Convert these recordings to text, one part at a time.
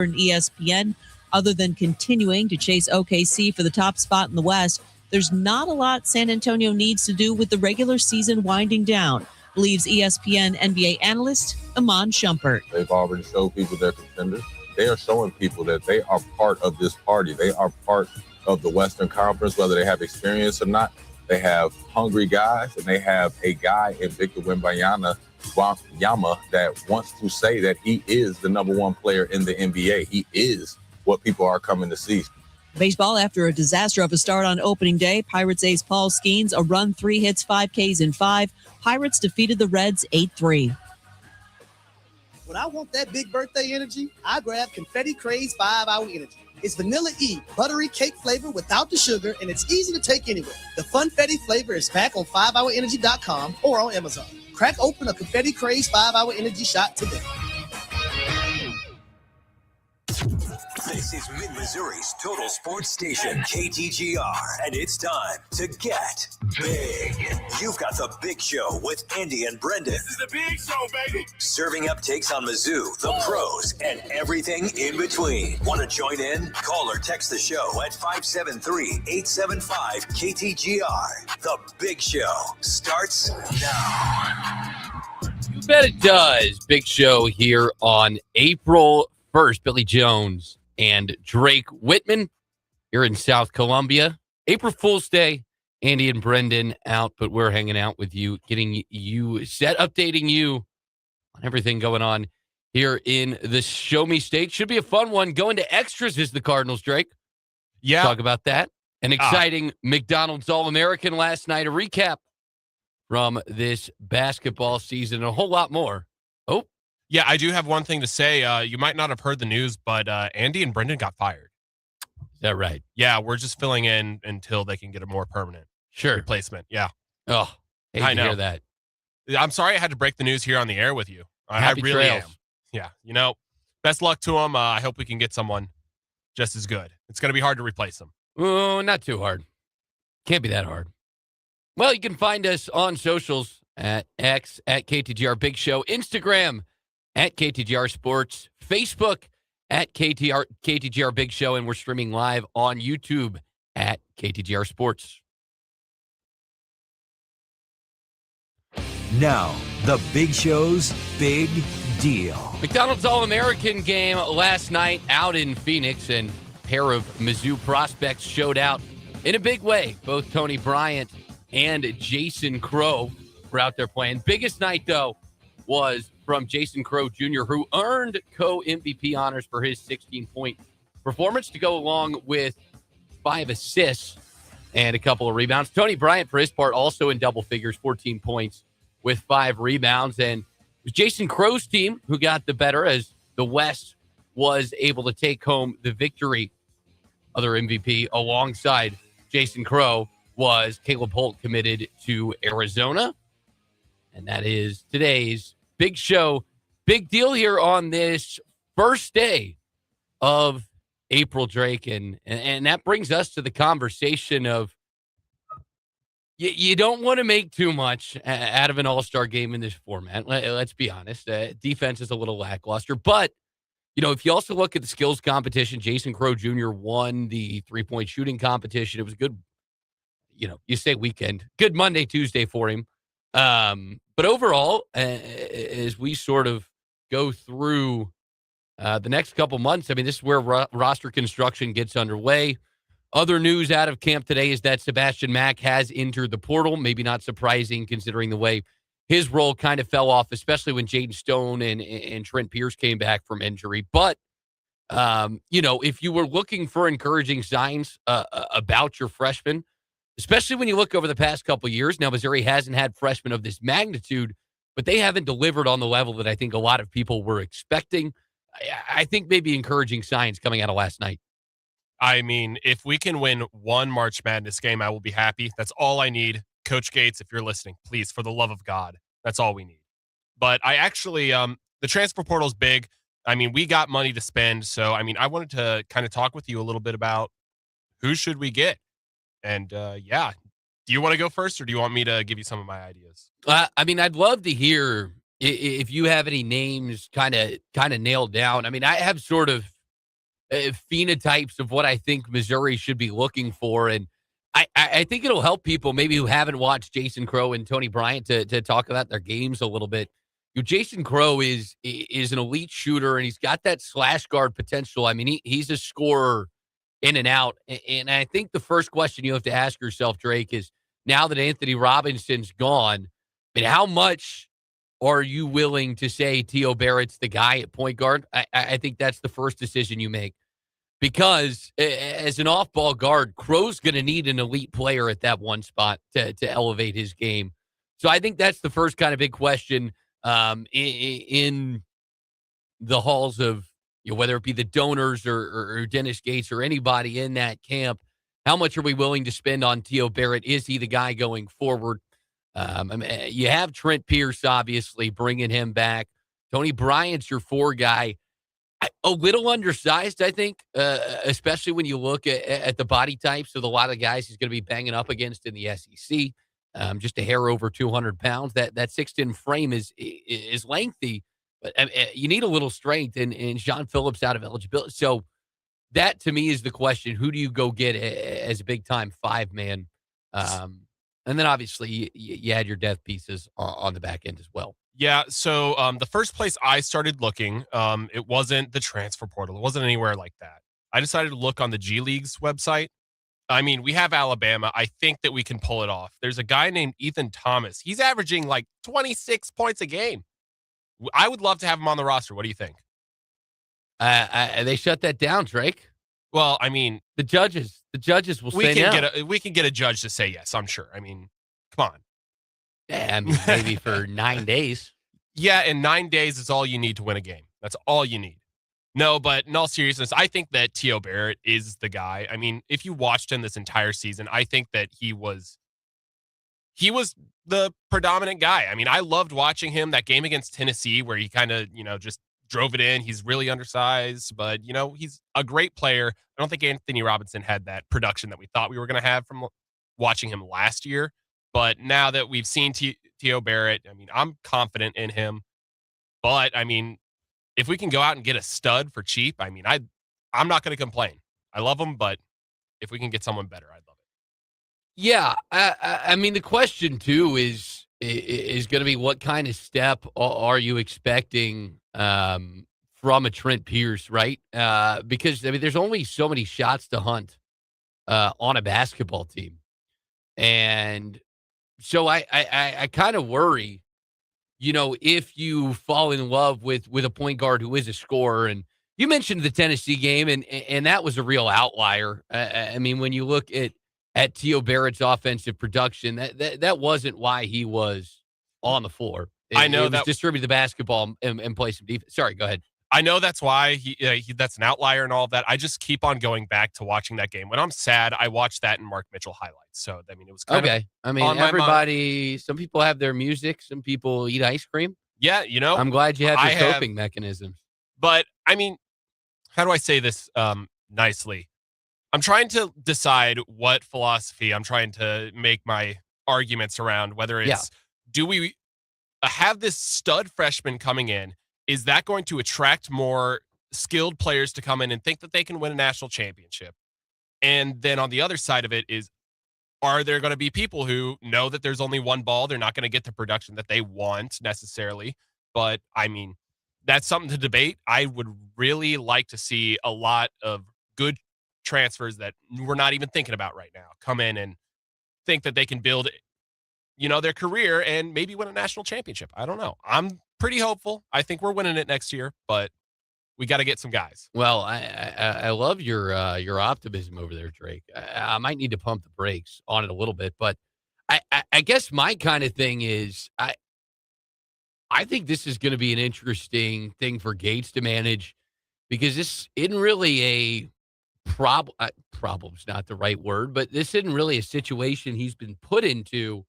and ESPN. Other than continuing to chase OKC for the top spot in the West, there's not a lot San Antonio needs to do with the regular season winding down, believes ESPN NBA analyst Iman Shumpert. They've already showed people they're contenders. They are showing people that they are part of this party. They are part of the Western Conference, whether they have experience or not. They have hungry guys, and they have a guy in Victor Wembanyama that wants to say that he is the number one player in the NBA. He is what people are coming to see. Baseball, after a disaster of a start on opening day, Pirates ace Paul Skeens, a run, 3 hits, 5 Ks in 5. Pirates defeated the Reds 8-3. When I want that big birthday energy, I grab Confetti Craze 5-Hour Energy. It's Vanilla E, buttery cake flavor without the sugar, and it's easy to take anywhere. The Funfetti flavor is back on 5hourenergy.com or on Amazon. Crack open a Confetti Craze 5-Hour Energy shot today. This is Mid-Missouri's Total Sports Station, KTGR, and it's time to get big. You've got the Big Show with Andy and Brendan. This is the Big Show, baby. Serving up takes on Mizzou, the pros, and everything in between. Want to join in? Call or text the show at 573-875-KTGR. The Big Show starts now. You bet it does. Big Show here on April 1st. Billy Jones and Drake Whitman here in South Columbia. April Fool's Day. Andy and Brendan out, but we're hanging out with you, getting you set, updating you on everything going on here in the Show Me State. Should be a fun one. Going to extras is the Cardinals, Drake. Yeah. Talk about that. An exciting McDonald's All-American last night. A recap from this basketball season and a whole lot more. Oh, yeah, I do have one thing to say. You might not have heard the news, but Andy and Brendan got fired. Is that right? Yeah, we're just filling in until they can get a more permanent replacement. Yeah. Oh, I know. Hear that. I'm sorry I had to break the news here on the air with you. Happy I really trails. am. Yeah, best luck to them. I hope we can get someone just as good. It's going to be hard to replace them. Oh, not too hard. Can't be that hard. Well, you can find us on socials at X, at KTGR Big Show, Instagram, at KTGR Sports, Facebook, at KTGR Big Show, and we're streaming live on YouTube at KTGR Sports. Now, the Big Show's Big Deal. McDonald's All-American game last night out in Phoenix, and a pair of Mizzou prospects showed out in a big way. Both Tony Bryant and Jason Crow were out there playing. Biggest night, though, was from Jason Crow Jr., who earned co-MVP honors for his 16-point performance to go along with 5 assists and a couple of rebounds. Tony Bryant, for his part, also in double figures, 14 points with 5 rebounds. And it was Jason Crow's team who got the better as the West was able to take home the victory. Other MVP alongside Jason Crow was Caleb Holt, committed to Arizona. And that is today's Big Show. Big deal here on this first day of April, Drake. And that brings us to the conversation of you don't want to make too much out of an all-star game in this format. Let's be honest. Defense is a little lackluster. But, if you also look at the skills competition, Jason Crow Jr. won the three-point shooting competition. It was a good, you say weekend. Good Monday, Tuesday for him. But overall, as we sort of go through the next couple months, this is where roster construction gets underway. Other news out of camp today is that Sebastian Mack has entered the portal. Maybe not surprising considering the way his role kind of fell off, especially when Jaden Stone and Trent Pierce came back from injury. But, if you were looking for encouraging signs about your freshmen, especially when you look over the past couple of years. Now, Missouri hasn't had freshmen of this magnitude, but they haven't delivered on the level that I think a lot of people were expecting. I think maybe encouraging signs coming out of last night. If we can win one March Madness game, I will be happy. That's all I need. Coach Gates, if you're listening, please, for the love of God, that's all we need. But I actually, the transfer portal is big. We got money to spend. So, I wanted to kind of talk with you a little bit about who should we get? And, do you want to go first or do you want me to give you some of my ideas? I'd love to hear if you have any names kind of nailed down. I have sort of phenotypes of what I think Missouri should be looking for. And I think it'll help people maybe who haven't watched Jason Crow and Tony Bryant to talk about their games a little bit. Jason Crow is an elite shooter, and he's got that slash guard potential. I mean, he's a scorer in and out. And I think the first question you have to ask yourself, Drake, is now that Anthony Robinson's gone, I mean, how much are you willing to say T.O. Barrett's the guy at point guard? I think that's the first decision you make. Because as an off-ball guard, Crow's going to need an elite player at that one spot to elevate his game. So I think that's the first kind of big question in the halls of, whether it be the donors or Dennis Gates or anybody in that camp. How much are we willing to spend on T.O. Barrett? Is he the guy going forward? I mean, you have Trent Pierce, obviously, bringing him back. Tony Bryant's your 4 guy. A little undersized, I think, especially when you look at the body types of a lot of guys he's going to be banging up against in the SEC. Just a hair over 200 pounds. That 6'10" frame is lengthy, but you need a little strength, and John Phillips out of eligibility. So that, to me, is the question. Who do you go get as a big-time 5-man? And then, obviously, you had your depth pieces on the back end as well. Yeah, so the first place I started looking, it wasn't the transfer portal. It wasn't anywhere like that. I decided to look on the G League's website. I mean, we have Alabama. I think that we can pull it off. There's a guy named Ethan Thomas. He's averaging like 26 points a game. I would love to have him on the roster. What do you think? They shut that down, Drake. Well, I mean, the judges will say no. We can get a judge to say yes, I'm sure. I mean, come on. Yeah, I mean, maybe for 9 days. Yeah, and 9 days is all you need to win a game. That's all you need. No, but in all seriousness, I think that T.O. Barrett is the guy. I mean, if you watched him this entire season, I think that he was the predominant guy. I mean, I loved watching him that game against Tennessee where he kind of, just drove it in. He's really undersized, but, he's a great player. I don't think Anthony Robinson had that production that we thought we were going to have from watching him last year. But now that we've seen T.O. Barrett, I mean, I'm confident in him. But, I mean, if we can go out and get a stud for cheap, I mean, I'm not going to complain. I love him, but if we can get someone better, I'd love it. Yeah, I mean, the question, too, is going to be what kind of step are you expecting from a Trent Pierce, right? Because, I mean, there's only so many shots to hunt on a basketball team. And so I kind of worry, if you fall in love with a point guard who is a scorer. And you mentioned the Tennessee game, and that was a real outlier. I mean, when you look at T.O. Barrett's offensive production, that wasn't why he was on the floor. I know that distribute the basketball and play some defense. Sorry, go ahead. I know that's why he that's an outlier and all of that. I just keep on going back to watching that game. When I'm sad, I watch that in Mark Mitchell highlights. So, I mean, it was kind of I mean, everybody, some people have their music. Some people eat ice cream. Yeah, I'm glad you have your coping mechanisms. But, I mean, how do I say this nicely? I'm trying to decide what philosophy I'm trying to make my arguments around, whether it's, do we have this stud freshman coming in? Is that going to attract more skilled players to come in and think that they can win a national championship? And then on the other side of it is, are there going to be people who know that there's only one ball? They're not going to get the production that they want necessarily. But, I mean, that's something to debate. I would really like to see a lot of good transfers that we're not even thinking about right now come in and think that they can build, their career and maybe win a national championship. I don't know. I'm pretty hopeful. I think we're winning it next year, but we got to get some guys. Well, I love your optimism over there, Drake. I might need to pump the brakes on it a little bit, but I guess my kind of thing is I think this is going to be an interesting thing for Gates to manage because this isn't really a problem's not the right word, but this isn't really a situation he's been put into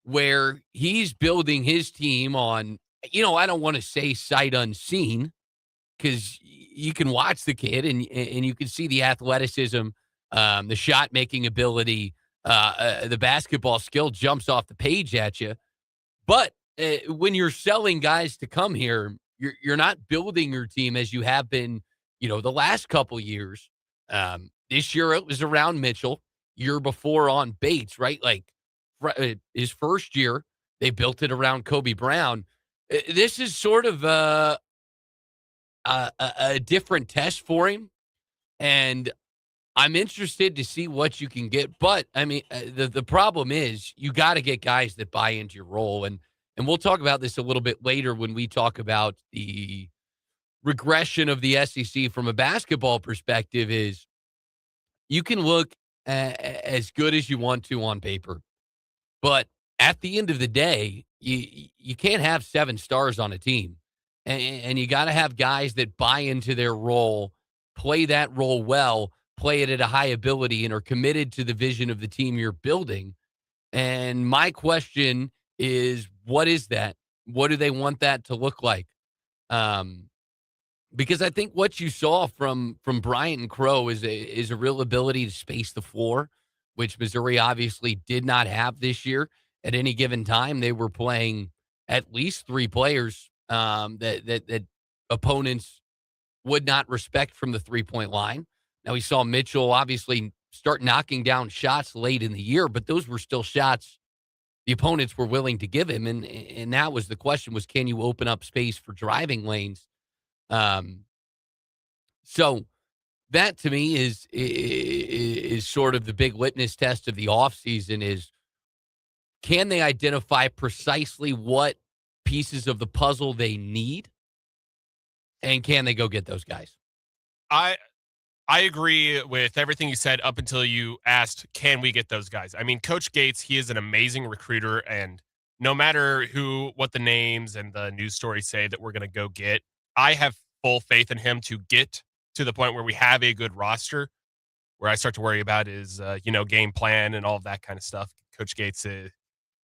where he's building his team on, I don't want to say sight unseen because you can watch the kid and you can see the athleticism, the shot making ability, the basketball skill jumps off the page at you. But when you're selling guys to come here, you're not building your team as you have been the last couple years, this year it was around Mitchell, year before on Bates, right? Like his first year, they built it around Kobe Brown. This is sort of a different test for him. And I'm interested to see what you can get. But I mean, the problem is you got to get guys that buy into your role. And we'll talk about this a little bit later when we talk about the regression of the SEC from a basketball perspective. Is you can look as good as you want to on paper, but at the end of the day, you can't have 7 stars on a team, and you got to have guys that buy into their role, play that role well, play it at a high ability, and are committed to the vision of the team you're building. And my question is, what is that? What do they want that to look like? Because I think what you saw from Bryant and Crow is a real ability to space the floor, which Missouri obviously did not have this year. At any given time, they were playing at least 3 players that opponents would not respect from the 3-point line. Now, we saw Mitchell obviously start knocking down shots late in the year, but those were still shots the opponents were willing to give him. And that was the question, was can you open up space for driving lanes? So that to me is sort of the big litmus test of the offseason is, can they identify precisely what pieces of the puzzle they need? And can they go get those guys? I agree with everything you said up until you asked, can we get those guys? I mean, Coach Gates, he is an amazing recruiter, and no matter what the names and the news stories say that we're going to go get, I have full faith in him to get to the point where we have a good roster. Where I start to worry about is, game plan and all of that kind of stuff. Coach Gates is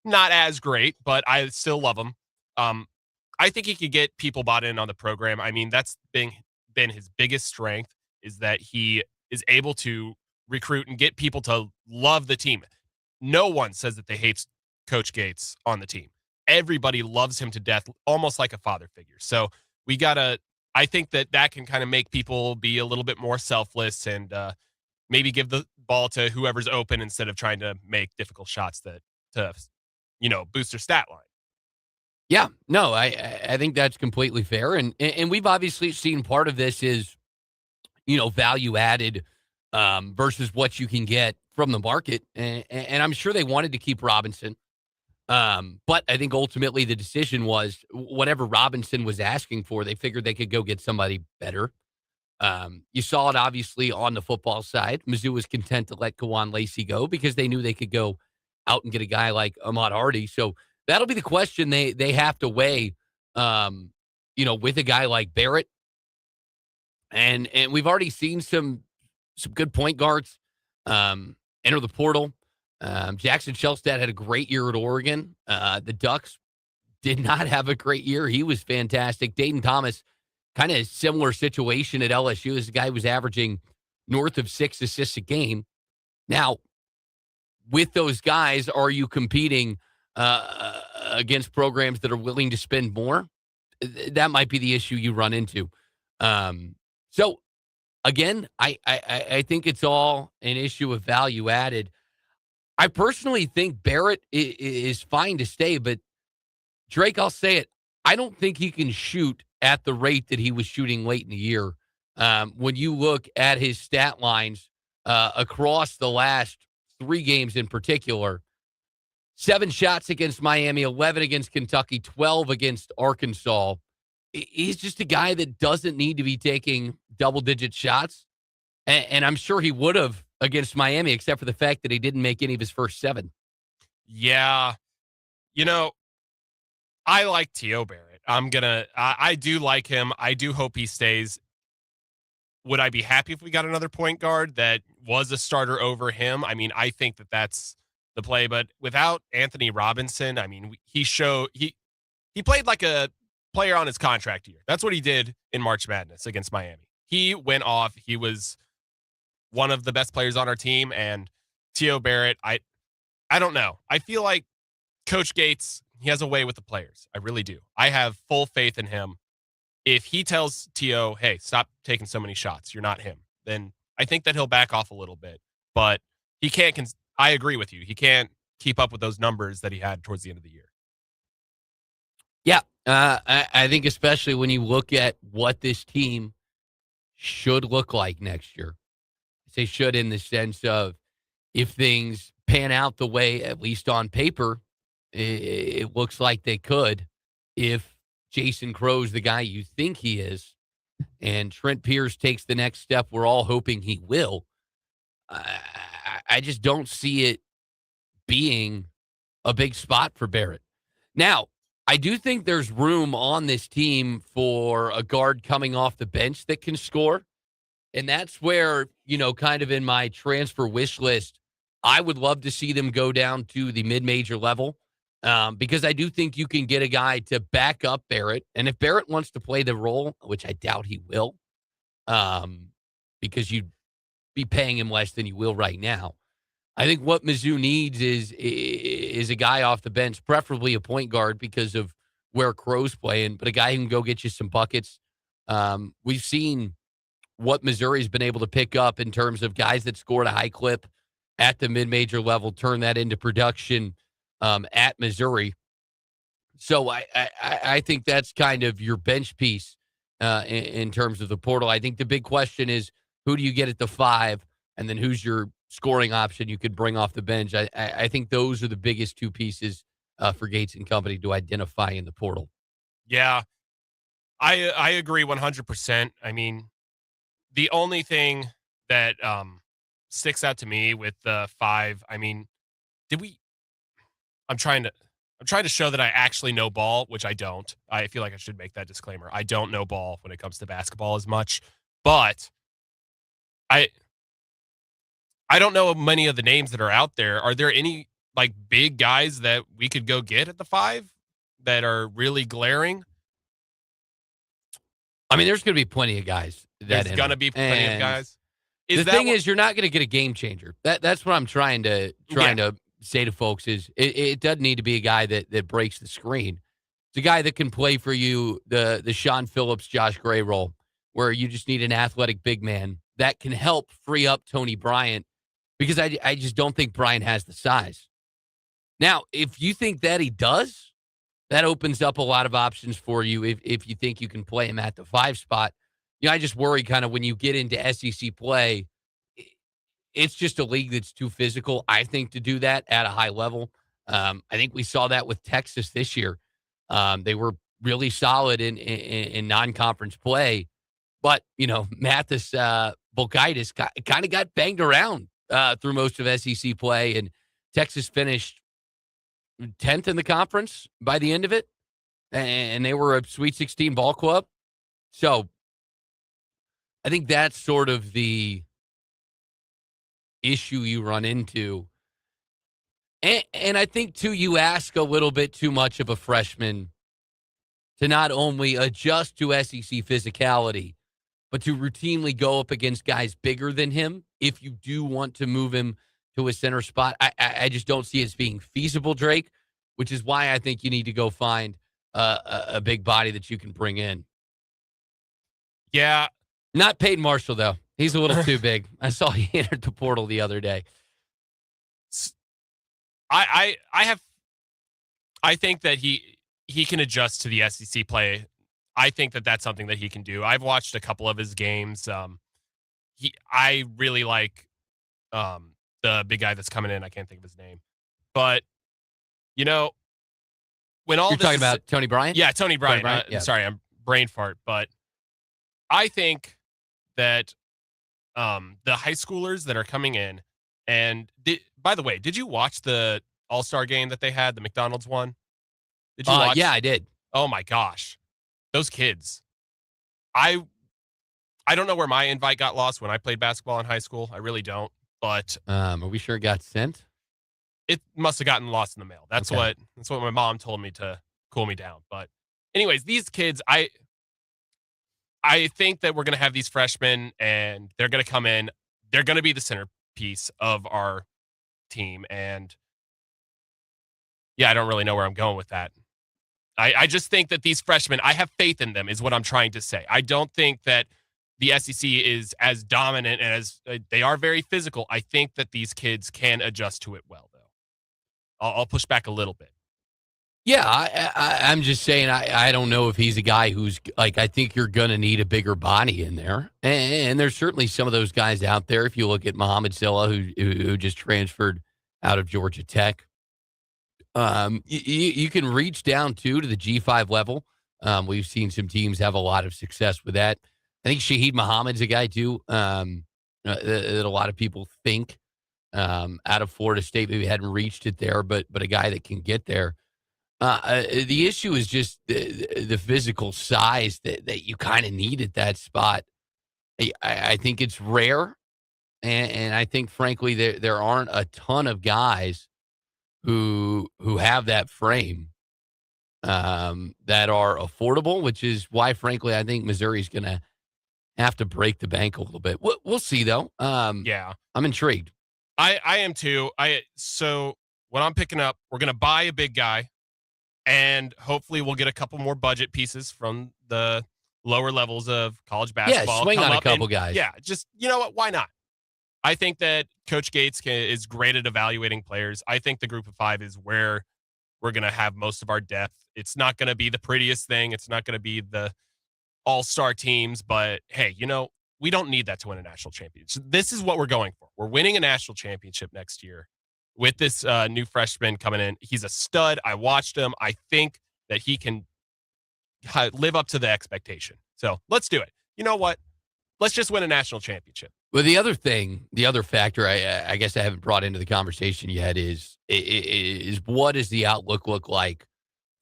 not as great, but I still love him. I think he could get people bought in on the program. I mean, that's been his biggest strength, is that he is able to recruit and get people to love the team. No one says that they hate Coach Gates on the team. Everybody loves him to death, almost like a father figure. So I think that can kind of make people be a little bit more selfless and maybe give the ball to whoever's open instead of trying to make difficult shots to boost their stat line. Yeah, no, I think that's completely fair. And we've obviously seen part of this is, value added versus what you can get from the market. And I'm sure they wanted to keep Robinson. But I think ultimately the decision was whatever Robinson was asking for, they figured they could go get somebody better. You saw it obviously on the football side. Mizzou was content to let Kawan Lacey go because they knew they could go out and get a guy like Ahmad Hardy. So that'll be the question they have to weigh, with a guy like Barrett. And we've already seen some good point guards enter the portal. Jackson Shelstad had a great year at Oregon. The Ducks did not have a great year. He was fantastic. Dayton Thomas, kind of similar situation at LSU. This guy was averaging north of 6 assists a game. Now, with those guys, are you competing against programs that are willing to spend more? That might be the issue you run into. So, again, I think it's all an issue of value added. I personally think Barrett is fine to stay, but Drake, I'll say it, I don't think he can shoot at the rate that he was shooting late in the year. When you look at his stat lines across the last 3 games in particular, 7 shots against Miami, 11 against Kentucky, 12 against Arkansas. He's just a guy that doesn't need to be taking double-digit shots, and I'm sure he would have against Miami, except for the fact that he didn't make any of his first 7. Yeah. I like T.O. Barrett. I do like him. I do hope he stays. Would I be happy if we got another point guard that was a starter over him? I mean, I think that that's the play, but without Anthony Robinson, I mean, he played like a player on his contract year. That's what he did in March Madness against Miami. He went off. He was one of the best players on our team, and T.O. Barrett, I don't know. I feel like Coach Gates, he has a way with the players. I really do. I have full faith in him. if he tells T.O., hey, stop taking so many shots, you're not him, then I think that he'll back off a little bit. But he can't, I agree with you. He can't keep up with those numbers that he had towards the end of the year. Yeah. I think especially when you look at what this team should look like next year. I say should in the sense of if things pan out the way, at least on paper, it looks like they could. If Jason Crow's the guy you think he is, and Trent Pierce takes the next step we're all hoping he will, I just don't see it being a big spot for Barrett. Now, I do think there's room on this team for a guard coming off the bench that can score. And that's where, kind of in my transfer wish list, I would love to see them go down to the mid-major level because I do think you can get a guy to back up Barrett. And if Barrett wants to play the role, which I doubt he will, because you'd be paying him less than you will right now, I think what Mizzou needs is a guy off the bench, preferably a point guard because of where Crow's playing, but a guy who can go get you some buckets. We've seen what Missouri's been able to pick up in terms of guys that scored a high clip at the mid-major level, turn that into production at Missouri. So I think that's kind of your bench piece in terms of the portal. I think the big question is who do you get at the 5, and then who's your scoring option you could bring off the bench. I think those are the biggest two pieces for Gates and company to identify in the portal. Yeah, I agree 100%. I mean, the only thing that sticks out to me with the 5, I mean, I'm trying to show that I actually know ball, which I don't. I feel like I should make that disclaimer. I don't know ball when it comes to basketball as much, but I don't know many of the names that are out there. Are there any like big guys that we could go get at the 5 that are really glaring? I mean, there's going to be plenty of guys. There's going to be plenty of guys. The thing is, you're not going to get a game changer. That's what I'm trying to say to folks is it doesn't need to be a guy that breaks the screen. It's a guy that can play for you the Sean Phillips, Josh Gray role, where you just need an athletic big man that can help free up Tony Bryant, because I just don't think Bryant has the size. Now, if you think that he does, that opens up a lot of options for you if you think you can play him at the 5 spot. I just worry kind of when you get into SEC play, it's just a league that's too physical, I think, to do that at a high level. I think we saw that with Texas this year. They were really solid in non-conference play, but, Mathis Bolkaitis kind of got banged around through most of SEC play, and Texas finished 10th in the conference by the end of it, and they were a Sweet 16 ball club. So I think that's sort of the issue you run into. And I think, too, you ask a little bit too much of a freshman to not only adjust to SEC physicality, but to routinely go up against guys bigger than him if you do want to move him to a center spot. I just don't see it as being feasible, Drake, which is why I think you need to go find a big body that you can bring in. Yeah. Not Peyton Marshall, though. He's a little too big. I saw he entered the portal the other day. I think that he can adjust to the SEC play. I think that that's something that he can do. I've watched a couple of his games. I really like the big guy that's coming in. I can't think of his name, but when all you're talking about Tony Bryant, yeah, Tony Bryant. Yeah. Sorry, I'm brain fart, but I think that the high schoolers that are coming in, and by the way, did you watch the All-Star game that they had, the McDonald's one? Did you watch? Yeah, I did. Oh my gosh. Those kids. I don't know where my invite got lost when I played basketball in high school. I really don't. But are we sure it got sent? It must have gotten lost in the mail. That's what my mom told me to cool me down. But anyways, these kids, I think that we're going to have these freshmen, and they're going to come in. They're going to be the centerpiece of our team. And yeah, I don't really know where I'm going with that. I just think that these freshmen, I have faith in them, is what I'm trying to say. I don't think that the SEC is as dominant and as they are very physical. I think that these kids can adjust to it well, though. I'll push back a little bit. Yeah, I'm just saying I don't know if he's a guy who's like, I think you're going to need a bigger body in there. And there's certainly some of those guys out there. If you look at Muhammad Silla, who just transferred out of Georgia Tech, you can reach down to the G5 level. We've seen some teams have a lot of success with that. I think Shaheed Muhammad's a guy too that a lot of people think out of Florida State maybe hadn't reached it there, but a guy that can get there. The issue is just the physical size that you kind of need at that spot. I think it's rare, and I think, frankly, there aren't a ton of guys who have that frame that are affordable, which is why, frankly, I think Missouri's going to have to break the bank a little bit. We'll see, though. Yeah. I'm intrigued. I am too. So what I'm picking up, we're going to buy a big guy, and hopefully we'll get a couple more budget pieces from the lower levels of college basketball. Yeah, swing on a couple guys. Yeah, just, you know what? Why not? I think that Coach Gates is great at evaluating players. I think the group of five is where we're going to have most of our depth. It's not going to be the prettiest thing. It's not going to be the all-star teams, but hey, we don't need that to win a national championship. This is what we're going for. We're winning a national championship next year with this new freshman coming in. He's a stud. I watched him. I think that he can live up to the expectation. So let's do it. You know what? Let's just win a national championship. Well, the other factor I guess I haven't brought into the conversation yet is what does the outlook look like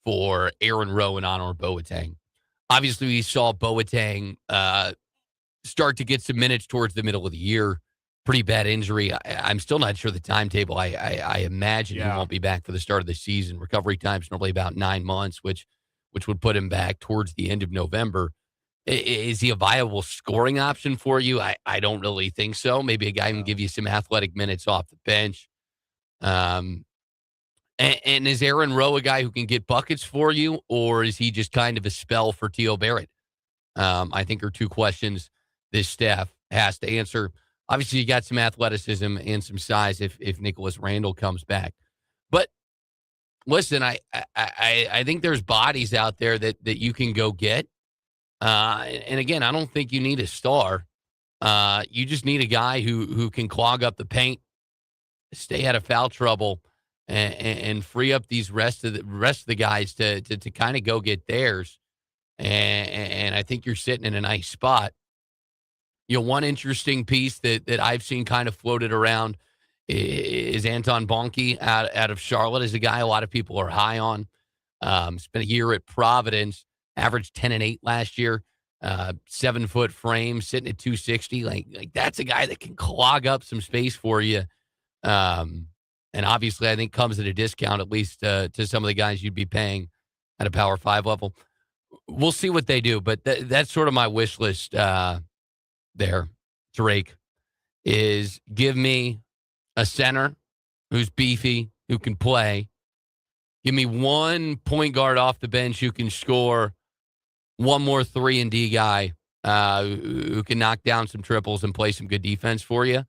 for Aaron Rowe and Honor Boateng? Obviously, we saw Boateng start to get some minutes towards the middle of the year. Pretty bad injury. I'm still not sure the timetable. I imagine he won't be back for the start of the season. Recovery time is normally about 9 months, which would put him back towards the end of November. Is he a viable scoring option for you? I don't really think so. Maybe a guy can give you some athletic minutes off the bench. And is Aaron Rowe a guy who can get buckets for you, or is he just kind of a spell for T.O. Barrett? I think are two questions this staff has to answer. Obviously, you got some athleticism and some size if Nicholas Randle comes back. But listen, I think there's bodies out there that you can go get. And again, I don't think you need a star. You just need a guy who can clog up the paint, stay out of foul trouble, and free up these rest of the guys to kind of go get theirs. And I think you're sitting in a nice spot. One interesting piece that I've seen kind of floated around is Anton Bonke out of Charlotte, is a guy a lot of people are high on. Spent a year at Providence. Averaged 10 and 8 last year, 7-foot frame, sitting at 260. Like that's a guy that can clog up some space for you. And obviously, I think comes at a discount, at least to some of the guys you'd be paying at a Power 5 level. We'll see what they do, but that's sort of my wish list there, Drake, is give me a center who's beefy, who can play. Give me one point guard off the bench who can score, one more 3-and-D guy who can knock down some triples and play some good defense for you.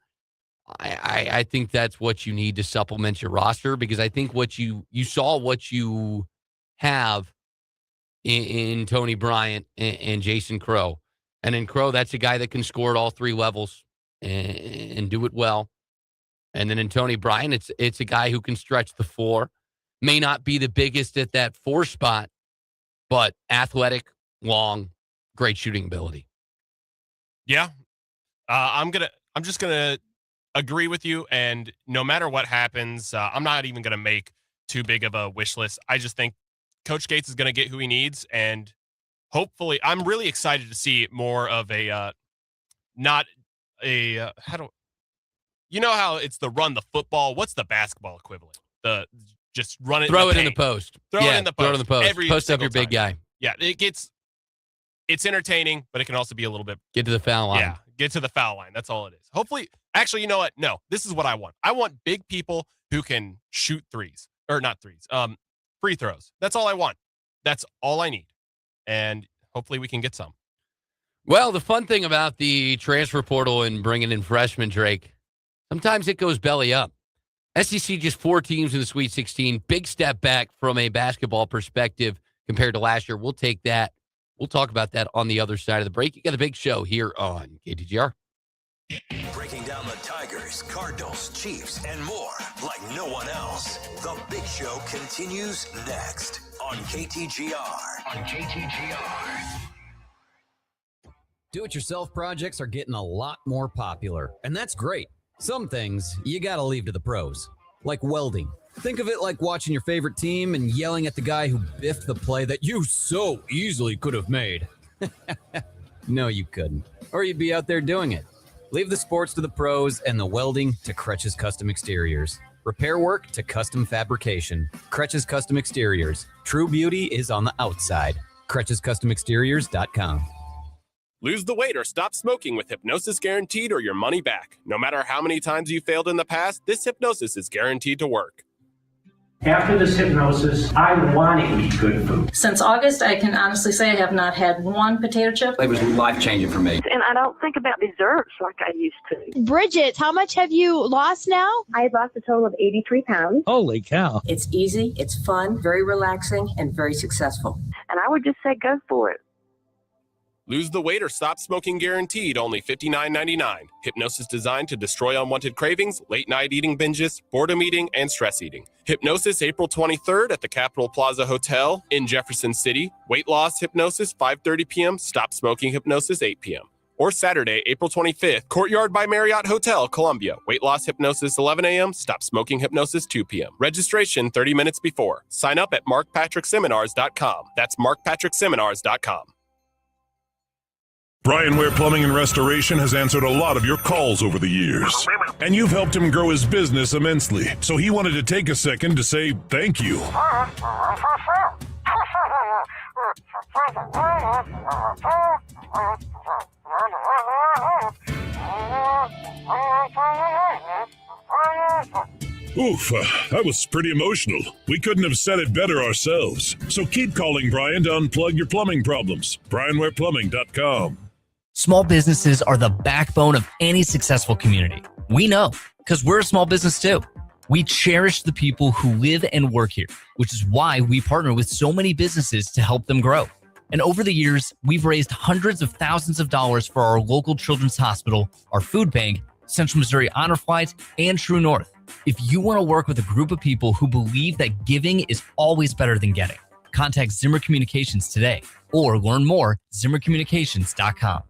I think that's what you need to supplement your roster, because I think what you saw what you have in Tony Bryant and Jason Crow. And in Crow, that's a guy that can score at all three levels and do it well. And then in Tony Bryant, it's a guy who can stretch the floor. May not be the biggest at that 4 spot, but athletic, long, great shooting ability. Yeah. I'm just gonna agree with you, and no matter what happens, I'm not even gonna make too big of a wish list. I just think Coach Gates is gonna get who he needs, and hopefully, I'm really excited to see more of a you know how it's the run the football? What's the basketball equivalent? Just run it. Throw in it in the post. Throw it in the post. Post up your big guy. Yeah, it's entertaining, but it can also be a little bit. Get to the foul line. Yeah, get to the foul line. That's all it is. Hopefully, actually, you know what? No, this is what I want. I want big people who can shoot threes, or not threes, free throws. That's all I want. That's all I need. And hopefully we can get some. Well, the fun thing about the transfer portal and bringing in freshmen, Drake, sometimes it goes belly up. SEC just 4 teams in the Sweet 16. Big step back from a basketball perspective compared to last year. We'll take that. We'll talk about that on the other side of the break. You got a big show here on KTGR. Breaking down the Tigers, Cardinals, Chiefs, and more like no one else. The Big Show continues next on KTGR. Do-it-yourself projects are getting a lot more popular, and that's great. Some things you gotta leave to the pros, like welding. Think of it like watching your favorite team and yelling at the guy who biffed the play that you so easily could have made. No, you couldn't. Or you'd be out there doing it. Leave the sports to the pros and the welding to Kretsch's Custom Exteriors. Repair work to custom fabrication. Kretsch's Custom Exteriors. True beauty is on the outside. Kretsch'sCustomExteriors.com. Lose the weight or stop smoking with Hypnosis Guaranteed or your money back. No matter how many times you failed in the past, this hypnosis is guaranteed to work. After this hypnosis, I want to eat good food. Since August, I can honestly say I have not had one potato chip. It was life-changing for me. And I don't think about desserts like I used to. Bridget, how much have you lost now? I've lost a total of 83 pounds. Holy cow. It's easy, it's fun, very relaxing, and very successful. And I would just say go for it. Lose the weight or stop smoking guaranteed, only $59.99. Hypnosis designed to destroy unwanted cravings, late night eating binges, boredom eating, and stress eating. Hypnosis April 23rd at the Capitol Plaza Hotel in Jefferson City. Weight loss hypnosis 5:30 p.m. Stop smoking hypnosis 8 p.m. Or Saturday, April 25th, Courtyard by Marriott Hotel, Columbia. Weight loss hypnosis 11 a.m. Stop smoking hypnosis 2 p.m. Registration 30 minutes before. Sign up at markpatrickseminars.com. That's markpatrickseminars.com. Brian Ware Plumbing and Restoration has answered a lot of your calls over the years, and you've helped him grow his business immensely. So he wanted to take a second to say thank you. Oof, that was pretty emotional. We couldn't have said it better ourselves. So keep calling Brian to unplug your plumbing problems. BrianWarePlumbing.com. Small businesses are the backbone of any successful community. We know, because we're a small business too. We cherish the people who live and work here, which is why we partner with so many businesses to help them grow. And over the years, we've raised hundreds of thousands of dollars for our local children's hospital, our food bank, Central Missouri Honor Flight, and True North. If you want to work with a group of people who believe that giving is always better than getting, contact Zimmer Communications today or learn more at ZimmerCommunications.com.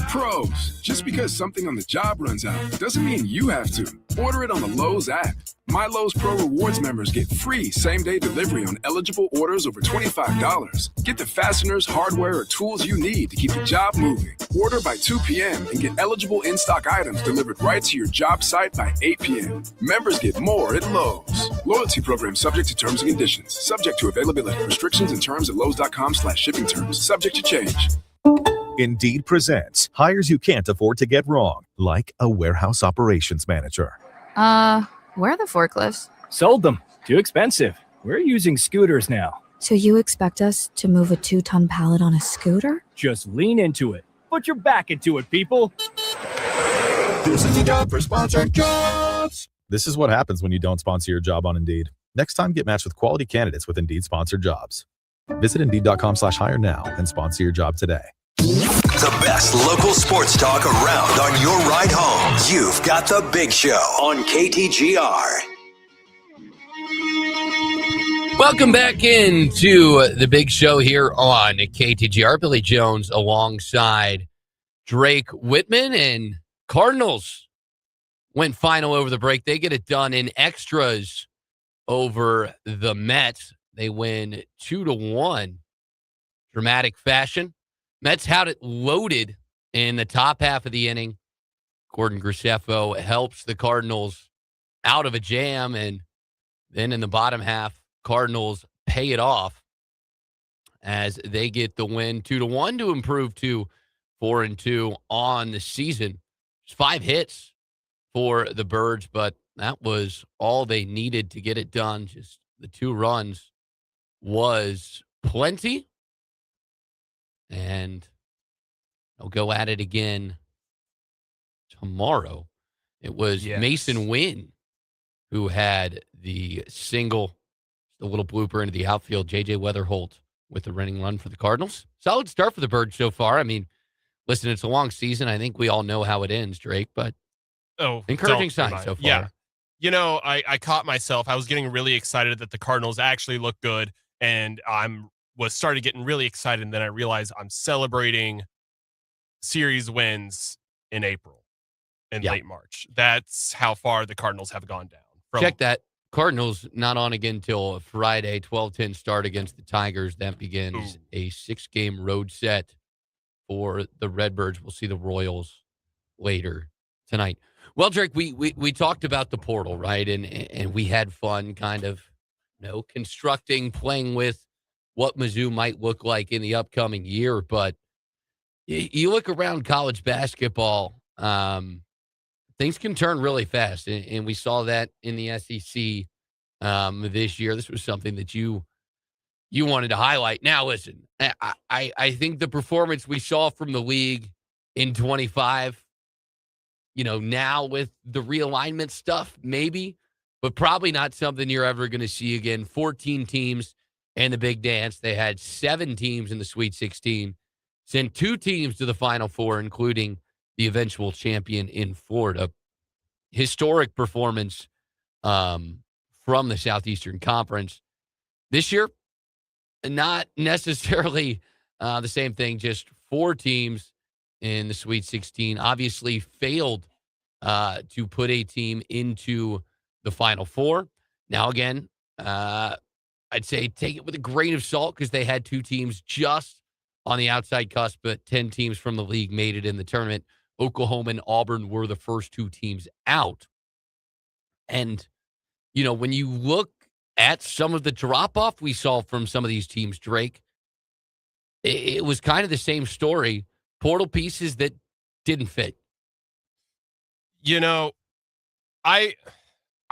Pros, just because something on the job runs out doesn't mean you have to. Order it on the Lowe's app. My Lowe's Pro Rewards members get free same-day delivery on eligible orders over $25. Get the fasteners, hardware, or tools you need to keep the job moving. Order by 2 p.m. and get eligible in-stock items delivered right to your job site by 8 p.m. Members get more at Lowe's. Loyalty program subject to terms and conditions. Subject to availability. Restrictions and terms at Lowe's.com/shipping terms. Subject to change. Indeed presents hires you can't afford to get wrong, like a warehouse operations manager. Where are the forklifts? Sold them. Too expensive. We're using scooters now. So you expect us to move a 2-ton pallet on a scooter? Just lean into it. Put your back into it, people. This is the job for sponsored jobs. This is what happens when you don't sponsor your job on Indeed. Next time, get matched with quality candidates with Indeed sponsored jobs. Visit Indeed.com/hire now and sponsor your job today. The best local sports talk around on your ride home. You've got The Big Show on KTGR. Welcome back into The Big Show here on KTGR. Billy Jones alongside Drake Whitman, and Cardinals went final over the break. They get it done in extras over the Mets. They win 2-1. Dramatic fashion. Mets had it loaded in the top half of the inning. Gordon Graceffo helps the Cardinals out of a jam, and then in the bottom half, Cardinals pay it off as they get the win 2-1 to improve to 4-2 on the season. Just 5 hits for the Birds, but that was all they needed to get it done. Just the 2 runs was plenty. And I'll go at it again tomorrow. It was Mason Wynn who had the single, the little blooper into the outfield. J.J. Weatherholt with the running run for the Cardinals. Solid start for the Birds so far. I mean, listen, it's a long season. I think we all know how it ends, Drake, but encouraging signs so far. Yeah. You know, I caught myself. I was getting really excited that the Cardinals actually look good, and started getting really excited, and then I realized I'm celebrating series wins in April and late March. That's how far the Cardinals have gone down. Check that. Cardinals not on again until Friday, 12-10 start against the Tigers. That begins a 6-game road set for the Redbirds. We'll see the Royals later tonight. Well, Drake, we talked about the portal, right? And we had fun kind of, constructing, playing with what Mizzou might look like in the upcoming year. But you look around college basketball, things can turn really fast. And we saw that in the SEC this year. This was something that you wanted to highlight. Now, listen, I think the performance we saw from the league in 25, now with the realignment stuff, maybe, but probably not something you're ever going to see again. 14 teams and the big dance. They had 7 teams in the Sweet 16, sent 2 teams to the Final Four, including the eventual champion in Florida. Historic performance from the Southeastern Conference. This year, not necessarily the same thing, just 4 teams in the Sweet 16. Obviously failed to put a team into the Final Four. Now, again, I'd say take it with a grain of salt because they had 2 teams just on the outside cusp, but 10 teams from the league made it in the tournament. Oklahoma and Auburn were the first 2 teams out. And, when you look at some of the drop-off we saw from some of these teams, Drake, it was kind of the same story. Portal pieces that didn't fit.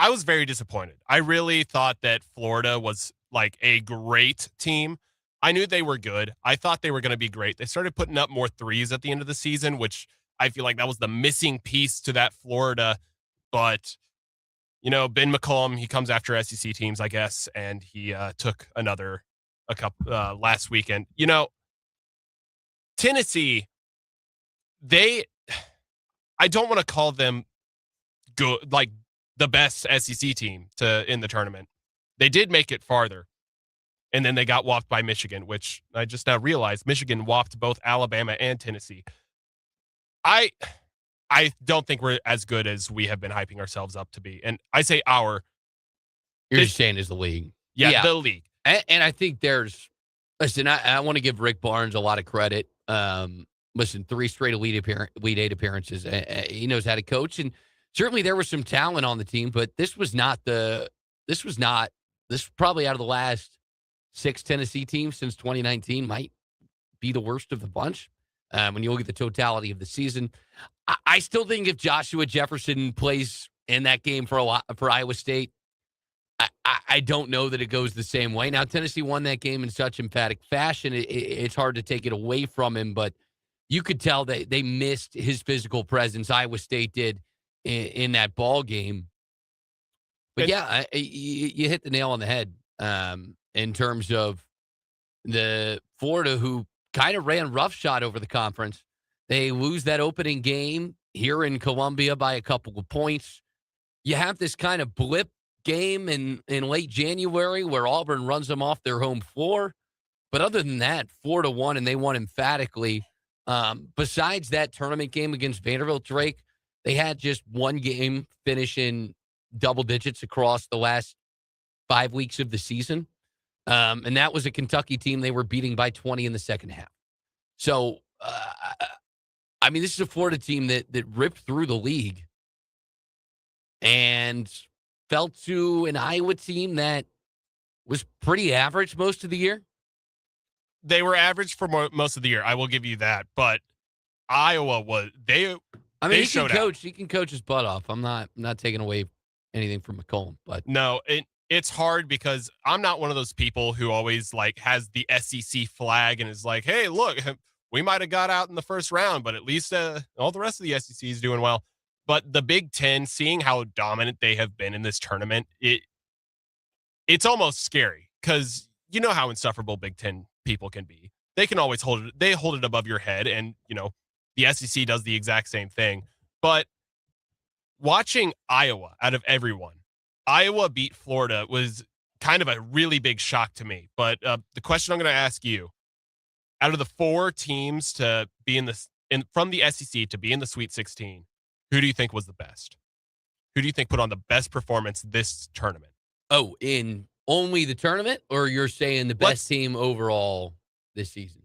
I was very disappointed. I really thought that Florida was like a great team. I knew they were good. I thought they were going to be great. They started putting up more threes at the end of the season, which I feel like that was the missing piece to that Florida. But, Ben McCollum, he comes after SEC teams, I guess, and he took a couple last weekend. Tennessee, I don't want to call them good, like the best SEC team in the tournament. They did make it farther. And then they got whopped by Michigan, which I just now realized Michigan whopped both Alabama and Tennessee. I don't think we're as good as we have been hyping ourselves up to be. And I say You're just saying is the league. Yeah, the league. And I think listen, I want to give Rick Barnes a lot of credit. Listen, 3 straight Elite 8 appearances. He knows how to coach. And certainly there was some talent on the team, but this was probably out of the last 6 Tennessee teams since 2019 might be the worst of the bunch when you look at the totality of the season. I still think if Joshua Jefferson plays in that game for Iowa State, I don't know that it goes the same way. Now, Tennessee won that game in such emphatic fashion. It's hard to take it away from him, but you could tell that they missed his physical presence. Iowa State did in that ball game. But you hit the nail on the head in terms of the Florida, who kind of ran roughshod over the conference. They lose that opening game here in Columbia by a couple of points. You have this kind of blip game in late January where Auburn runs them off their home floor. But other than that, Florida won, and they won emphatically. Besides that tournament game against Vanderbilt, Drake, they had just one game finish in double digits across the last 5 weeks of the season. And that was a Kentucky team they were beating by 20 in the second half. So, this is a Florida team that ripped through the league and fell to an Iowa team that was pretty average most of the year. They were average for most of the year. I will give you that. But Iowa he can coach. He can coach his butt off. I'm not taking away anything from McCollum, but no, it's hard because I'm not one of those people who always has the SEC flag and is like, hey, look, we might have got out in the first round, but at least all the rest of the SEC is doing well. But the Big Ten, seeing how dominant they have been in this tournament, it's almost scary because you know how insufferable Big Ten people can be. They can always hold it. They hold it above your head, and the SEC does the exact same thing. But watching Iowa, out of everyone, Iowa beat Florida was kind of a really big shock to me. But the question I'm going to ask you, out of the 4 teams to be from the SEC to be in the Sweet 16, who do you think was the best? Who do you think put on the best performance this tournament? Oh, in only the tournament, or you're saying the best team overall this season?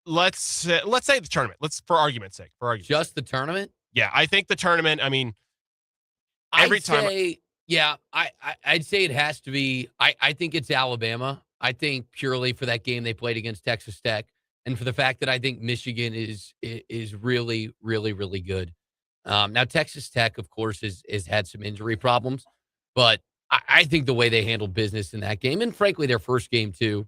Let's say the tournament. For argument's sake. Just the tournament? Yeah, I think the tournament. I mean, I'd say it has to be. I think it's Alabama. I think purely for that game they played against Texas Tech, and for the fact that I think Michigan is really, really, really good. Now Texas Tech, of course, has had some injury problems, but I think the way they handled business in that game, and frankly their first game too,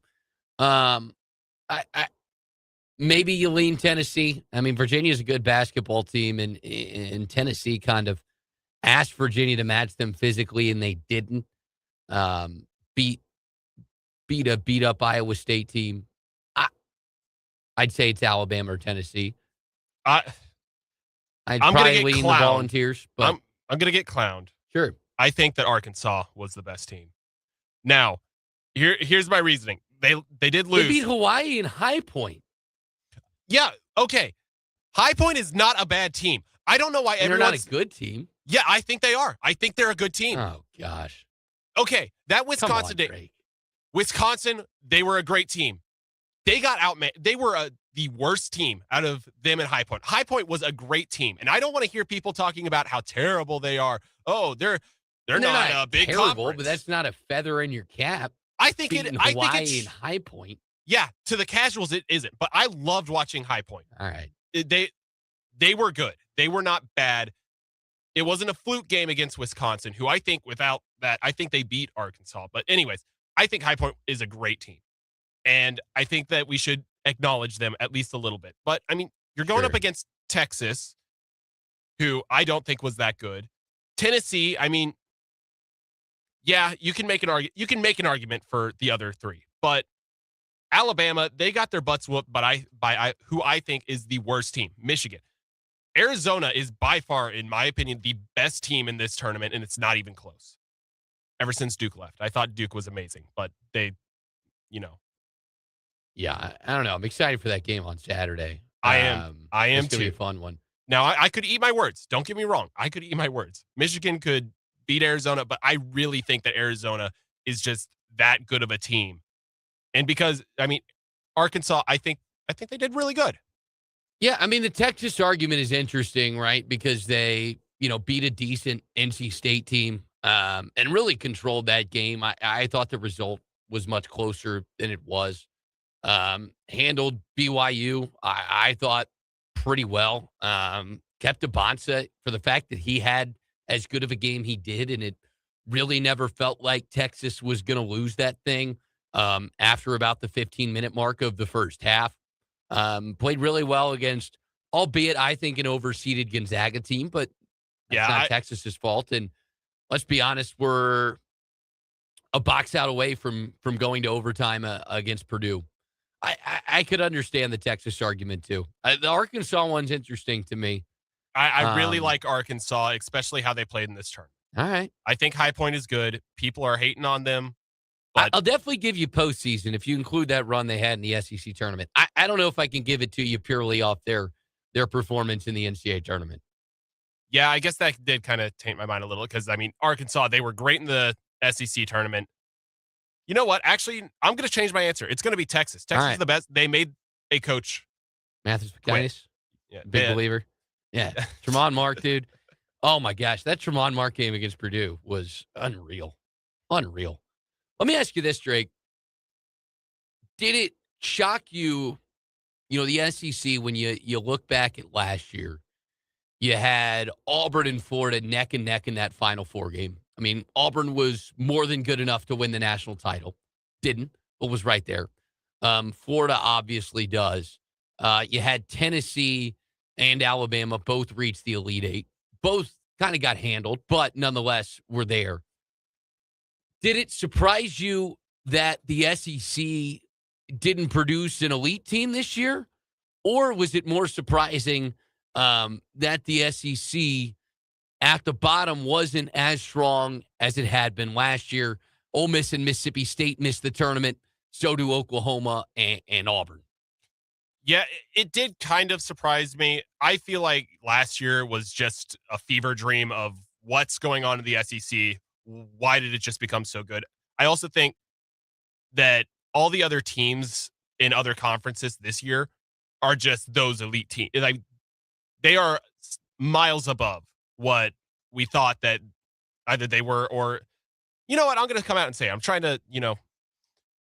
maybe you lean Tennessee. I mean, Virginia's a good basketball team, and Tennessee kind of asked Virginia to match them physically, and they didn't. Beat a beat-up Iowa State team. I'd say it's Alabama or Tennessee. I'd probably lean the Volunteers. But I'm going to get clowned. Sure. I think that Arkansas was the best team. Now, here's my reasoning. They did lose. They beat Hawaii in High Point. Yeah, okay. High Point is not a bad team. I don't know why they're not a good team. Yeah, I think they are. I think they're a good team. Oh, gosh. Okay, that Wisconsin day. Wisconsin, they were a great team. They got out. They were the worst team out of them and High Point. High Point was a great team, and I don't want to hear people talking about how terrible they are. Oh, they're not a big terrible, conference. but that's not a feather in your cap. I think Hawaii and High Point. Yeah, to the casuals it isn't, but I loved watching High Point. All right, they were good. They were not bad. It wasn't a fluke game against Wisconsin, who I think without that, I think they beat Arkansas. But anyways, I think High Point is a great team. And I think that we should acknowledge them at least a little bit. But, I mean, you're going up against Texas, who I don't think was that good. Tennessee, I mean, yeah, you can make an argument for the other 3. But Alabama, they got their butts whooped by who I think is the worst team, Michigan. Arizona is by far, in my opinion, the best team in this tournament, and it's not even close. Ever since Duke left. I thought Duke was amazing, but they, Yeah, I don't know. I'm excited for that game on Saturday. I am It's going to too. be a fun one. Now, I could eat my words. Don't get me wrong. I could eat my words. Michigan could beat Arizona, but I really think that Arizona is just that good of a team. And because, I mean, Arkansas, I think they did really good. Yeah, I mean, the Texas argument is interesting, right? Because they, beat a decent NC State team and really controlled that game. I thought the result was much closer than it was. Handled BYU, I thought, pretty well. Kept Abonsa for the fact that he had as good of a game he did, and it really never felt like Texas was going to lose that thing after about the 15-minute mark of the first half. Played really well against, albeit I think an overseeded Gonzaga team, but that's not Texas's fault. And let's be honest, we're a box out away from going to overtime against Purdue. I could understand the Texas argument too. The Arkansas one's interesting to me. I really like Arkansas, especially how they played in this tournament. All right. I think High Point is good. People are hating on them. But I'll definitely give you postseason if you include that run they had in the SEC tournament. I don't know if I can give it to you purely off their performance in the NCAA tournament. Yeah, I guess that did kind of taint my mind a little because, I mean, Arkansas, they were great in the SEC tournament. You know what? Actually, I'm going to change my answer. It's going to be Texas. Texas is the best. They made a coach. Mathis McGuinness. Yeah, big believer. Yeah. Tremont Mark, dude. Oh, my gosh. That Tremont Mark game against Purdue was unreal. Unreal. Let me ask you this, Drake. Did it shock you, the SEC, when you look back at last year? You had Auburn and Florida neck and neck in that Final Four game. I mean, Auburn was more than good enough to win the national title. Didn't, but was right there. Florida obviously does. You had Tennessee and Alabama both reach the Elite Eight. Both kind of got handled, but nonetheless were there. Did it surprise you that the SEC didn't produce an elite team this year? Or was it more surprising that the SEC at the bottom wasn't as strong as it had been last year? Ole Miss and Mississippi State missed the tournament. So do Oklahoma and Auburn. Yeah, it did kind of surprise me. I feel like last year was just a fever dream of what's going on in the SEC. Why did it just become so good? I also think that all the other teams in other conferences this year are just those elite teams. Like, they are miles above what we thought that either they were or, you know what, I'm going to come out and say, I'm trying to,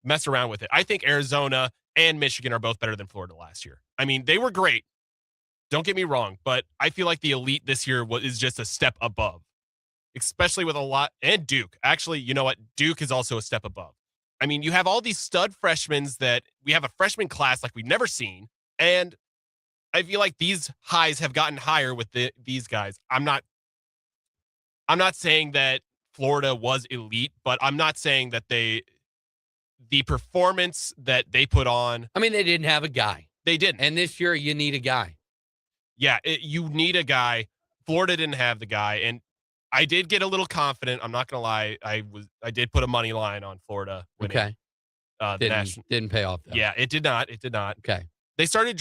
mess around with it. I think Arizona and Michigan are both better than Florida last year. I mean, they were great. Don't get me wrong, but I feel like the elite this year is just a step above, especially with a lot. And Duke. Actually, you know what? Duke is also a step above. I mean, you have all these stud freshmen that we have a freshman class like we've never seen. And I feel like these highs have gotten higher with these guys. I'm not saying that Florida was elite, but I'm not saying that the performance that they put on. I mean, they didn't have a guy. They didn't. And this year you need a guy. Yeah, you need a guy. Florida didn't have the guy. And I did get a little confident. I'm not going to lie. I did put a money line on Florida winning. Okay. Didn't pay off, though. Yeah, it did not. It did not. Okay. They started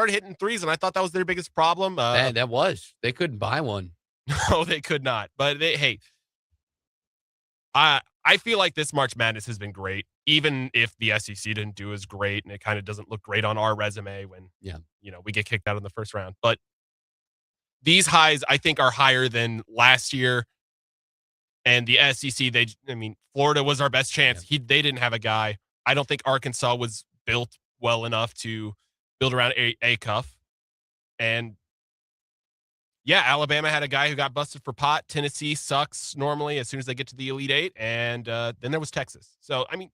hitting threes, and I thought that was their biggest problem. That was. They couldn't buy one. No, they could not. But I feel like this March Madness has been great, even if the SEC didn't do as great, and it kind of doesn't look great on our resume when we get kicked out in the first round. But these highs, I think, are higher than last year. And the SEC, Florida was our best chance. Yeah. They didn't have a guy. I don't think Arkansas was built well enough to build around a cuff. And yeah, Alabama had a guy who got busted for pot. Tennessee sucks normally as soon as they get to the Elite Eight. And then there was Texas. So, I mean,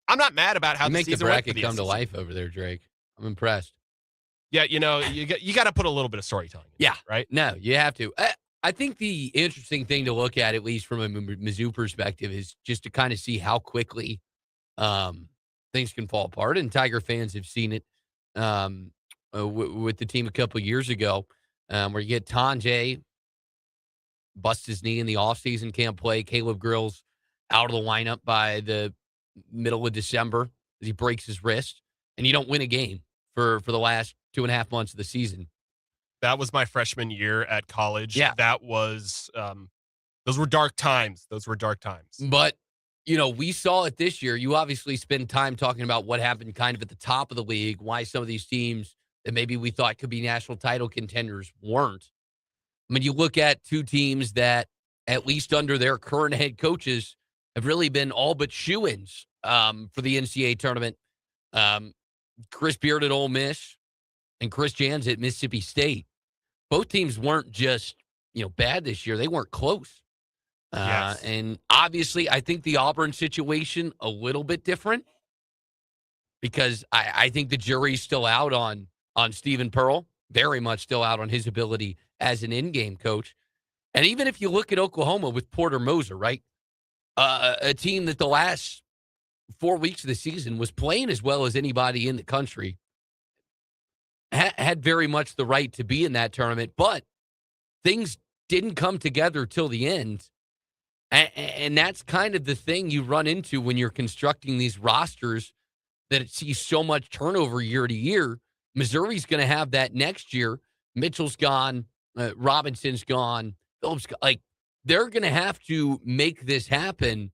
I'm not mad about how you the make the season went bracket for the come SEC. to life over there, Drake. I'm impressed. Yeah, you got to put a little bit of storytelling. Yeah. Right? No, you have to. I think the interesting thing to look at least from a Mizzou perspective, is just to kind of see how quickly things can fall apart. And Tiger fans have seen it with the team a couple of years ago, where you get Tanjay bust his knee in the offseason, can't play. Caleb Grill's out of the lineup by the middle of December as he breaks his wrist, and you don't win a game for the last 2.5 months of the season. That was my freshman year at college. Yeah. That was, those were dark times. But, we saw it this year. You obviously spend time talking about what happened kind of at the top of the league, why some of these teams that maybe we thought could be national title contenders weren't. I mean, you look at two teams that, at least under their current head coaches, have really been all but shoo-ins for the NCAA tournament. Chris Beard at Ole Miss and Chris Jans at Mississippi State. Both teams weren't just, bad this year. They weren't close. Yes. And obviously, I think the Auburn situation a little bit different, because I think the jury's still out on Stephen Pearl, very much still out on his ability as an in-game coach. And even if you look at Oklahoma with Porter Moser, right, a team that the last 4 weeks of the season was playing as well as anybody in the country, had very much the right to be in that tournament, but things didn't come together till the end. And that's kind of the thing you run into when you're constructing these rosters, that it sees so much turnover year to year. Missouri's going to have that next year. Mitchell's gone. Robinson's gone. Phillips, they're going to have to make this happen.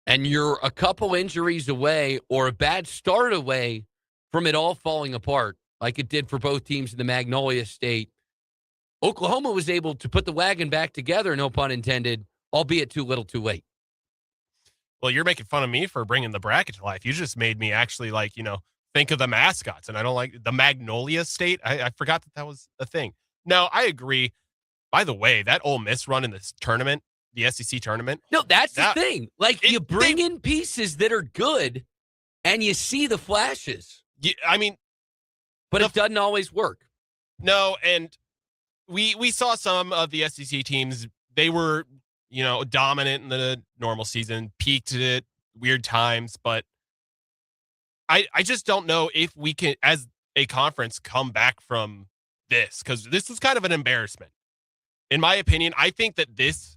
And you're a couple injuries away or a bad start away from it all falling apart, like it did for both teams in the Magnolia State. Oklahoma was able to put the wagon back together, no pun intended, albeit too little too late. Well, you're making fun of me for bringing the bracket to life. You just made me actually, think of the mascots, and I don't like the Magnolia State. I forgot that was a thing. No, I agree. By the way, that Ole Miss run in this tournament, the SEC tournament. No, that's the thing. Like, you bring in pieces that are good, and you see the flashes. Yeah, I mean, but it doesn't always work. No, and we saw some of the SEC teams. They were, dominant in the normal season, peaked at weird times, but I just don't know if we can, as a conference, come back from this, because this is kind of an embarrassment. In my opinion, I think that this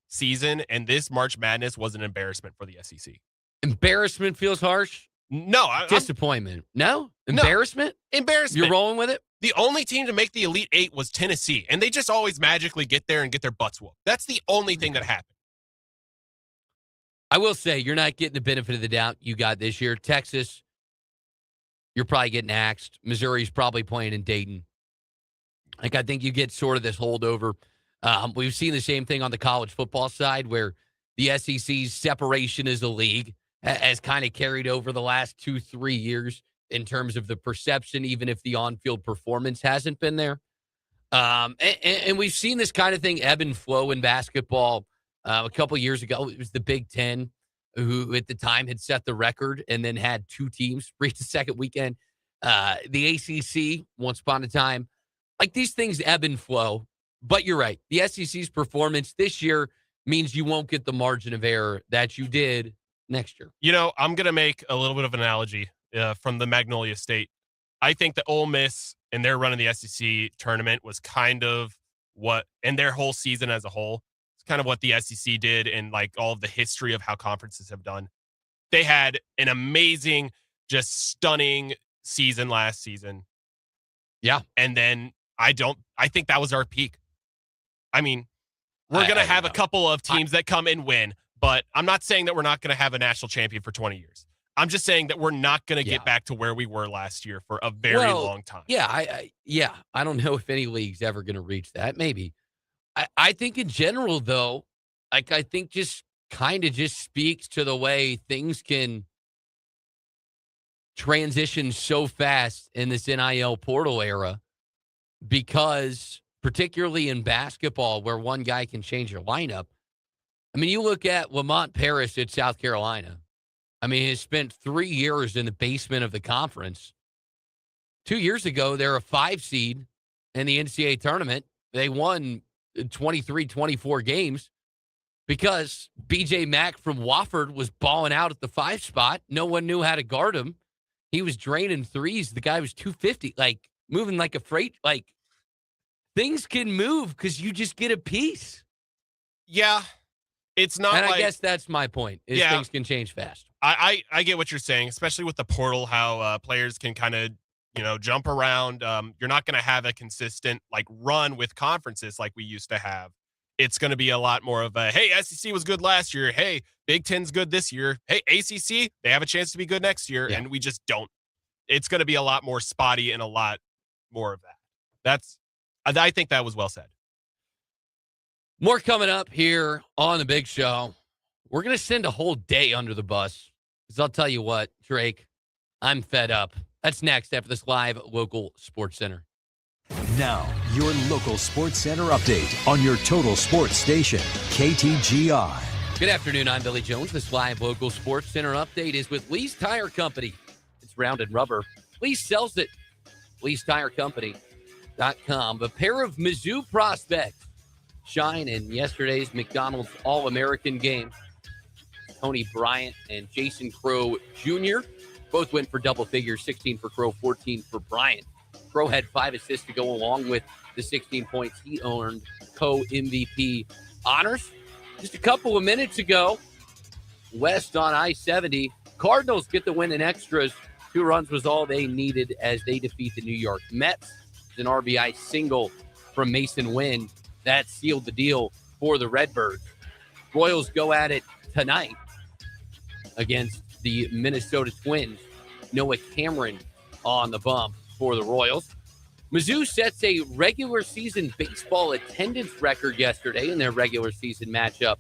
season and this March Madness was an embarrassment for the SEC. Embarrassment feels harsh? No. Disappointment. No? Embarrassment? No. Embarrassment. You're rolling with it? The only team to make the Elite Eight was Tennessee, and they just always magically get there and get their butts whooped. That's the only thing that happened. I will say, you're not getting the benefit of the doubt you got this year. Texas, you're probably getting axed. Missouri's probably playing in Dayton. Like, I think you get sort of this holdover. We've seen the same thing on the college football side, where the SEC's separation as a league has kind of carried over the last 2-3 years in terms of the perception, even if the on-field performance hasn't been there. And we've seen this kind of thing ebb and flow in basketball. A couple years ago, it was the Big Ten, who at the time had set the record and then had 2 teams reach the second weekend. The ACC, once upon a time. Like, these things ebb and flow. But you're right. The SEC's performance this year means you won't get the margin of error that you did next year. I'm going to make a little bit of an analogy from the Magnolia State. I think that Ole Miss and their run in the SEC tournament was kind of what, and their whole season as a whole, it's kind of what the SEC did in like all of the history of how conferences have done. They had an amazing, just stunning season last season. Yeah. And then I think that was our peak. I mean, we're going to have a couple of teams that come and win, but I'm not saying that we're not going to have a national champion for 20 years. I'm just saying that we're not going to get back to where we were last year for a very long time. Yeah, I don't know if any league's ever going to reach that. Maybe. I think in general, though, like, I think just kind of just speaks to the way things can transition so fast in this NIL portal era, because particularly in basketball, where one guy can change your lineup. I mean, you look at Lamont Paris at South Carolina. I mean, he spent 3 years in the basement of the conference. 2 years ago, they're a 5 seed in the NCAA tournament. They won 23-24 games because BJ Mack from Wofford was balling out at the 5 spot. No one knew how to guard him. He was draining threes. The guy was 250, like moving like a freight. Like, things can move because you just get a piece. Yeah. It's not, and I guess that's my point, is things can change fast. I get what you're saying, especially with the portal, how players can kind of, jump around. You're not going to have a consistent run with conferences like we used to have. It's going to be a lot more of a, hey, SEC was good last year. Hey, Big Ten's good this year. Hey, ACC, they have a chance to be good next year. Yeah. And we just don't. It's going to be a lot more spotty and a lot more of that. I think that was well said. More coming up here on the big show. We're going to send a whole day under the bus, because I'll tell you what, Drake, I'm fed up. That's next after this live local sports center. Now, your local sports center update on your total sports station, KTGR. Good afternoon. I'm Billy Jones. This live local sports center update is with Lee's Tire Company. It's rounded rubber. Lee sells it. Lee'sTireCompany.com. A pair of Mizzou prospects shine in yesterday's McDonald's All-American game. Tony Bryant and Jason Crow Jr. both went for double figures, 16 for Crow, 14 for Bryant. Crow had 5 assists to go along with the 16 points he earned co-MVP honors. Just a couple of minutes ago, west on I-70, Cardinals get the win in extras. 2 runs was all they needed as they defeat the New York Mets. It's an RBI single from Mason Wynn. That sealed the deal for the Redbirds. Royals go at it tonight against the Minnesota Twins. Noah Cameron on the bump for the Royals. Mizzou sets a regular season baseball attendance record yesterday in their regular season matchup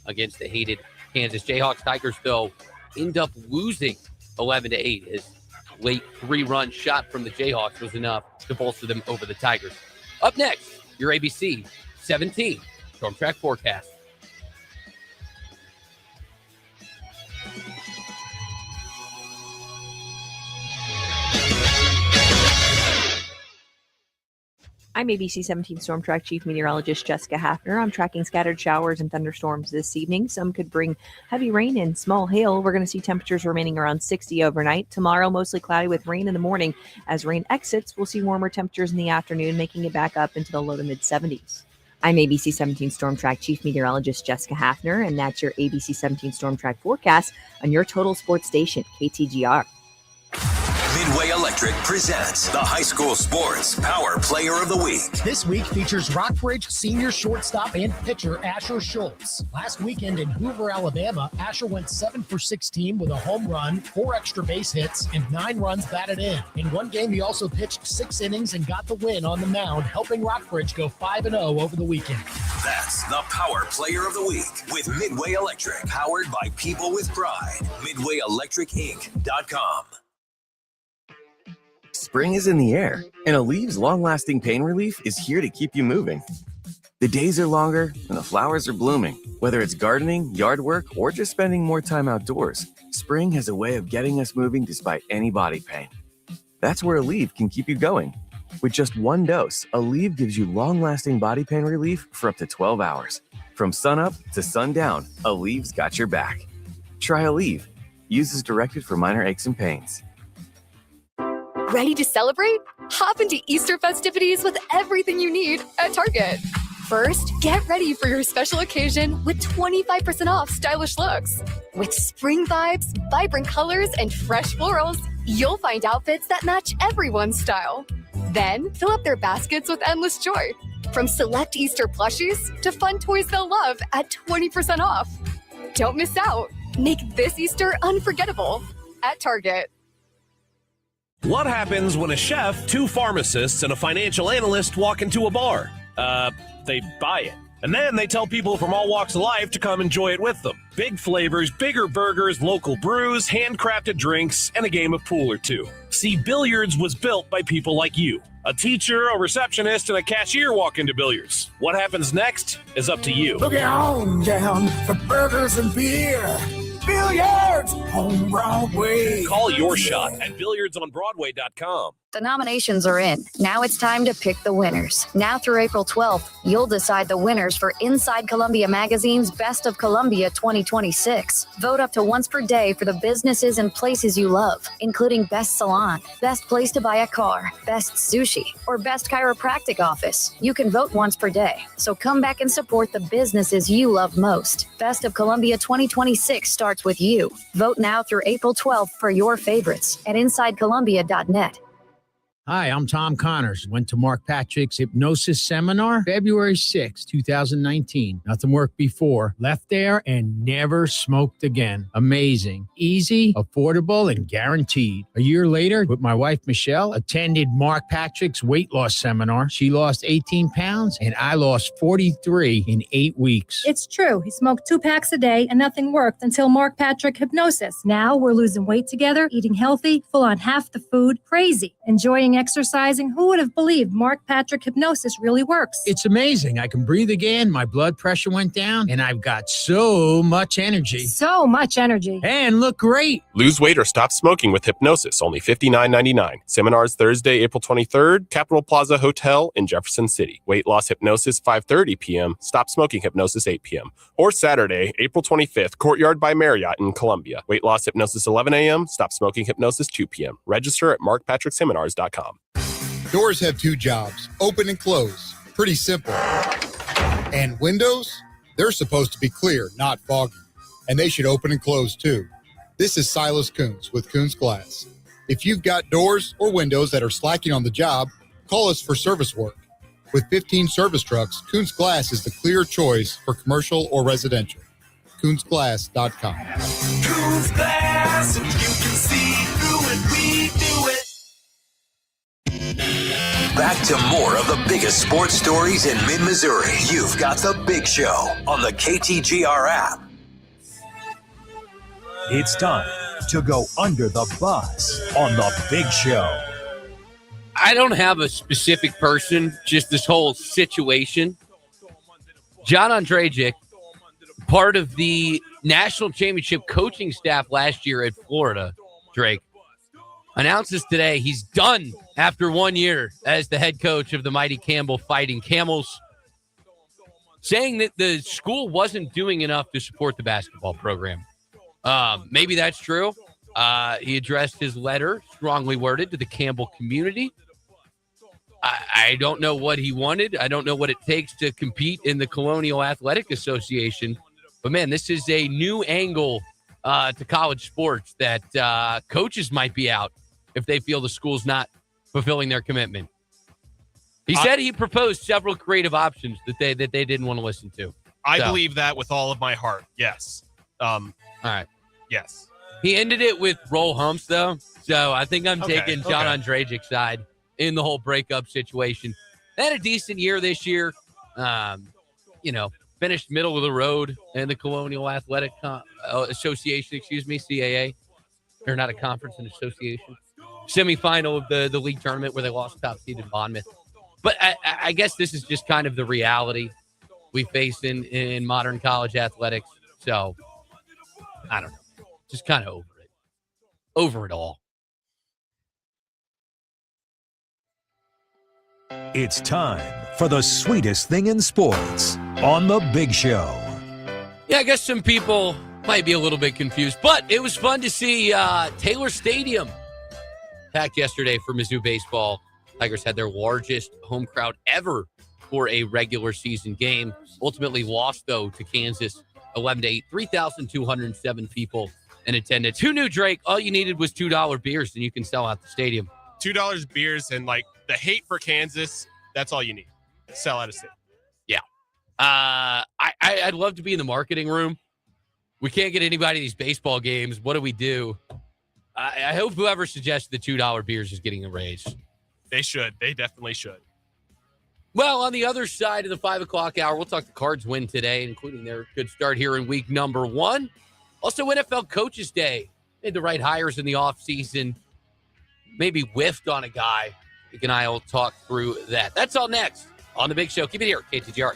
against the hated Kansas Jayhawks. Tigers, though, end up losing 11-8. His late 3-run shot from the Jayhawks was enough to bolster them over the Tigers. Up next, your ABC 17 Storm Track forecast. I'm ABC 17 Storm Track Chief Meteorologist Jessica Hafner. I'm tracking scattered showers and thunderstorms this evening. Some could bring heavy rain and small hail. We're going to see temperatures remaining around 60 overnight. Tomorrow, mostly cloudy with rain in the morning. As rain exits, we'll see warmer temperatures in the afternoon, making it back up into the low to mid 70s. I'm ABC 17 Storm Track Chief Meteorologist Jessica Hafner, and that's your ABC 17 Storm Track forecast on your total sports station, KTGR. Midway Electric presents the High School Sports Power Player of the Week. This week features Rockbridge senior shortstop and pitcher Asher Schultz. Last weekend in Hoover, Alabama, Asher went 7 for 16 with a home run, 4 extra base hits, and 9 runs batted in. In one game, he also pitched 6 innings and got the win on the mound, helping Rockbridge go 5-0 over the weekend. That's the Power Player of the Week with Midway Electric, powered by people with pride. MidwayElectricInc.com. Spring is in the air, and Alev's long-lasting pain relief is here to keep you moving. The days are longer, and the flowers are blooming. Whether it's gardening, yard work, or just spending more time outdoors, spring has a way of getting us moving despite any body pain. That's where Aleve can keep you going. With just 1 dose, Aleve gives you long-lasting body pain relief for up to 12 hours. From sunup to sundown, Aleve's got your back. Try Aleve. Use as directed for minor aches and pains. Ready to celebrate? Hop into Easter festivities with everything you need at Target. First, get ready for your special occasion with 25% off stylish looks. With spring vibes, vibrant colors, and fresh florals, you'll find outfits that match everyone's style. Then, fill up their baskets with endless joy. From select Easter plushies to fun toys they'll love at 20% off. Don't miss out. Make this Easter unforgettable at Target. What happens when a chef, 2 pharmacists, and a financial analyst walk into a bar? They buy it. And then they tell people from all walks of life to come enjoy it with them. Big flavors, bigger burgers, local brews, handcrafted drinks, and a game of pool or two. See, billiards was built by people like you. A teacher, a receptionist, and a cashier walk into billiards. What happens next is up to you. Look on down for burgers and beer. Billiards on Broadway. Call your shot at billiardsonbroadway.com. The nominations are in. Now it's time to pick the winners. Now through April 12th, you'll decide the winners for Inside Columbia Magazine's Best of Columbia 2026. Vote up to once per day for the businesses and places you love, including Best Salon, Best Place to Buy a Car, Best Sushi, or Best Chiropractic Office. You can vote once per day, so come back and support the businesses you love most. Best of Columbia 2026 starts with you. Vote now through April 12th for your favorites at InsideColumbia.net. Hi, I'm Tom Connors. Went to Mark Patrick's hypnosis seminar February 6, 2019. Nothing worked before. Left there and never smoked again. Amazing. Easy, affordable, and guaranteed. A year later, with my wife, Michelle, attended Mark Patrick's weight loss seminar. She lost 18 pounds, and I lost 43 in 8 weeks. It's true. He smoked 2 packs a day, and nothing worked until Mark Patrick Hypnosis. Now we're losing weight together, eating healthy, full on half the food, crazy, enjoying exercising. Who would have believed Mark Patrick Hypnosis really works? It's amazing. I can breathe again. My blood pressure went down, and I've got so much energy. So much energy. And look great. Lose weight or stop smoking with Hypnosis, only $59.99. Seminars Thursday, April 23rd, Capitol Plaza Hotel in Jefferson City. Weight loss hypnosis, 5:30 p.m. Stop smoking hypnosis, 8 p.m. Or Saturday, April 25th, Courtyard by Marriott in Columbia. Weight loss hypnosis, 11 a.m. Stop smoking hypnosis, 2 p.m. Register at markpatrickseminars.com. Doors have 2 jobs, open and close. Pretty simple. And windows? They're supposed to be clear, not foggy. And they should open and close too. This is Silas Coons with Coons Glass. If you've got doors or windows that are slacking on the job, call us for service work. With 15 service trucks, Coons Glass is the clear choice for commercial or residential. CoonsGlass.com. Coons Glass, and you can see through it. We do it. Back to more of the biggest sports stories in mid-Missouri. You've got The Big Show on the KTGR app. It's time to go under the bus on The Big Show. I don't have a specific person, just this whole situation. John Ondrejcic, part of the national championship coaching staff last year at Florida, Drake. announces today he's done after 1 year as the head coach of the mighty Campbell Fighting Camels, saying that the school wasn't doing enough to support the basketball program. Maybe that's true. He addressed his letter, strongly worded, to the Campbell community. I don't know what he wanted. I don't know what it takes to compete in the Colonial Athletic Association. But, man, this is a new angle to college sports that coaches might be out if they feel the school's not fulfilling their commitment. He said he proposed several creative options that they didn't want to listen to. I believe that with all of my heart. Yes. All right. Yes. He ended it with roll humps, though. So I think I'm taking John Andragic's side in the whole breakup situation. They had a decent year this year. Finished middle of the road in the Colonial Athletic Association, CAA. Or not a conference, an association. Semifinal of the league tournament where they lost top seed in Monmouth. But I guess this is just kind of the reality we face in modern college athletics. So, I don't know. Just kind of over it. Over it all. It's time for the sweetest thing in sports on The Big Show. Yeah, I guess some people might be a little bit confused, but it was fun to see Taylor Stadium packed yesterday for Mizzou baseball. Tigers had their largest home crowd ever for a regular season game. Ultimately lost, though, to Kansas 11-8, 3,207 people in attendance. Who knew, Drake? All you needed was $2 beers, and you can sell out the stadium. $2 beers and, the hate for Kansas, that's all you need. Sell out a stadium. Yeah. I'd love to be in the marketing room. We can't get anybody to these baseball games. What do we do? I hope whoever suggested the $2 beers is getting a raise. They should. They definitely should. Well, on the other side of the 5 o'clock hour, we'll talk the Cards win today, including their good start here in week number 1. Also, NFL Coaches Day. Made the right hires in the offseason. Maybe whiffed on a guy. Nick and I will talk through that. That's all next on The Big Show. Keep it here, KTGR.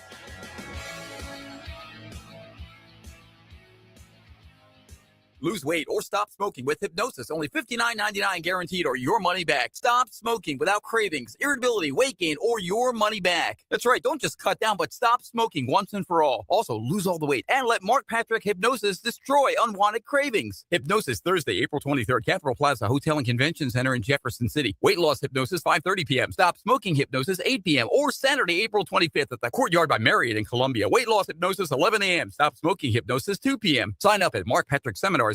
Lose weight or stop smoking with hypnosis. Only $59.99 guaranteed or your money back. Stop smoking without cravings, irritability, weight gain, or your money back. That's right. Don't just cut down, but stop smoking once and for all. Also, lose all the weight and let Mark Patrick Hypnosis destroy unwanted cravings. Hypnosis Thursday, April 23rd, Capitol Plaza Hotel and Convention Center in Jefferson City. Weight loss hypnosis, 5:30 p.m. Stop smoking hypnosis, 8 p.m. Or Saturday, April 25th at the Courtyard by Marriott in Columbia. Weight loss hypnosis, 11 a.m. Stop smoking hypnosis, 2 p.m. Sign up at markpatrickseminars.com.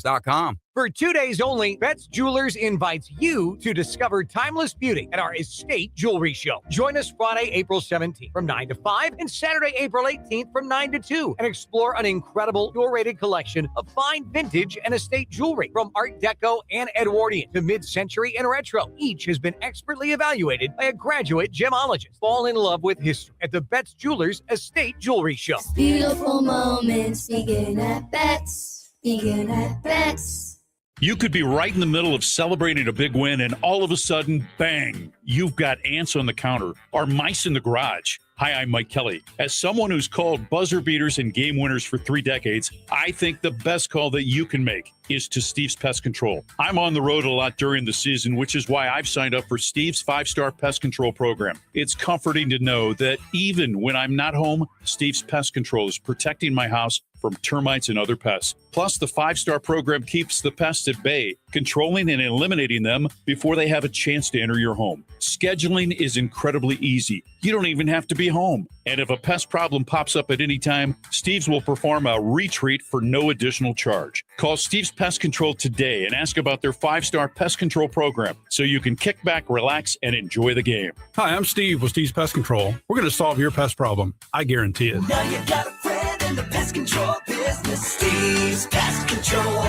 For 2 days only, Betts Jewelers invites you to discover timeless beauty at our Estate Jewelry Show. Join us Friday, April 17th from 9 to 5 and Saturday, April 18th from 9 to 2 and explore an incredible curated collection of fine vintage and estate jewelry from Art Deco and Edwardian to mid-century and retro. Each has been expertly evaluated by a graduate gemologist. Fall in love with history at the Betts Jewelers Estate Jewelry Show. Beautiful moments begin at Betts. Begin at Betts. You could be right in the middle of celebrating a big win, and all of a sudden, bang, you've got ants on the counter or mice in the garage. Hi, I'm Mike Kelly. As someone who's called buzzer beaters and game winners for 3 decades, I think the best call that you can make is to Steve's Pest Control. I'm on the road a lot during the season, which is why I've signed up for Steve's 5-star pest control program. It's comforting to know that even when I'm not home, Steve's Pest Control is protecting my house from termites and other pests. Plus, the 5-star program keeps the pests at bay, controlling and eliminating them before they have a chance to enter your home. Scheduling is incredibly easy. You don't even have to be home. And if a pest problem pops up at any time, Steve's will perform a retreat for no additional charge. Call Steve's Pest Control today and ask about their 5-star pest control program so you can kick back, relax, and enjoy the game. Hi, I'm Steve with Steve's Pest Control. We're going to solve your pest problem. I guarantee it. Now you got a friend in the pest control business. Steve's Pest Control.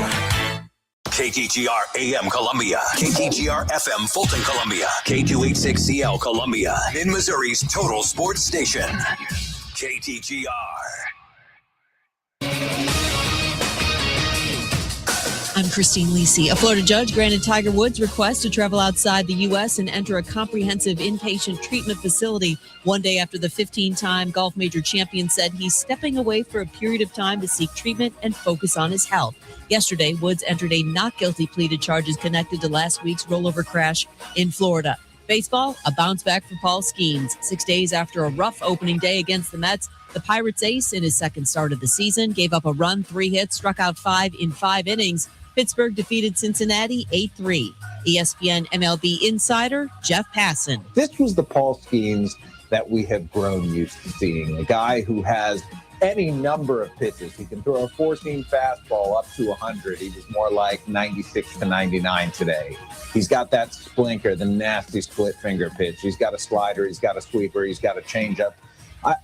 KTGR AM Columbia, KTGR FM Fulton Columbia, K286CL Columbia, in Missouri's total sports station, KTGR. I'm Christine Lisi. A Florida judge granted Tiger Woods' request to travel outside the U.S. and enter a comprehensive inpatient treatment facility one day after the 15-time golf major champion said he's stepping away for a period of time to seek treatment and focus on his health. Yesterday, Woods entered a not guilty plea to charges connected to last week's rollover crash in Florida. Baseball, a bounce back for Paul Skeens. 6 days after a rough opening day against the Mets, the Pirates ace, in his second start of the season, gave up a run, 3 hits, struck out 5 in 5 innings. Pittsburgh defeated Cincinnati 8-3. ESPN MLB insider Jeff Passan. This was the Paul Skeens that we have grown used to seeing. A guy who has any number of pitches. He can throw a 4-seam fastball up to 100. He was more like 96 to 99 today. He's got that splinker, the nasty split finger pitch. He's got a slider. He's got a sweeper. He's got a changeup.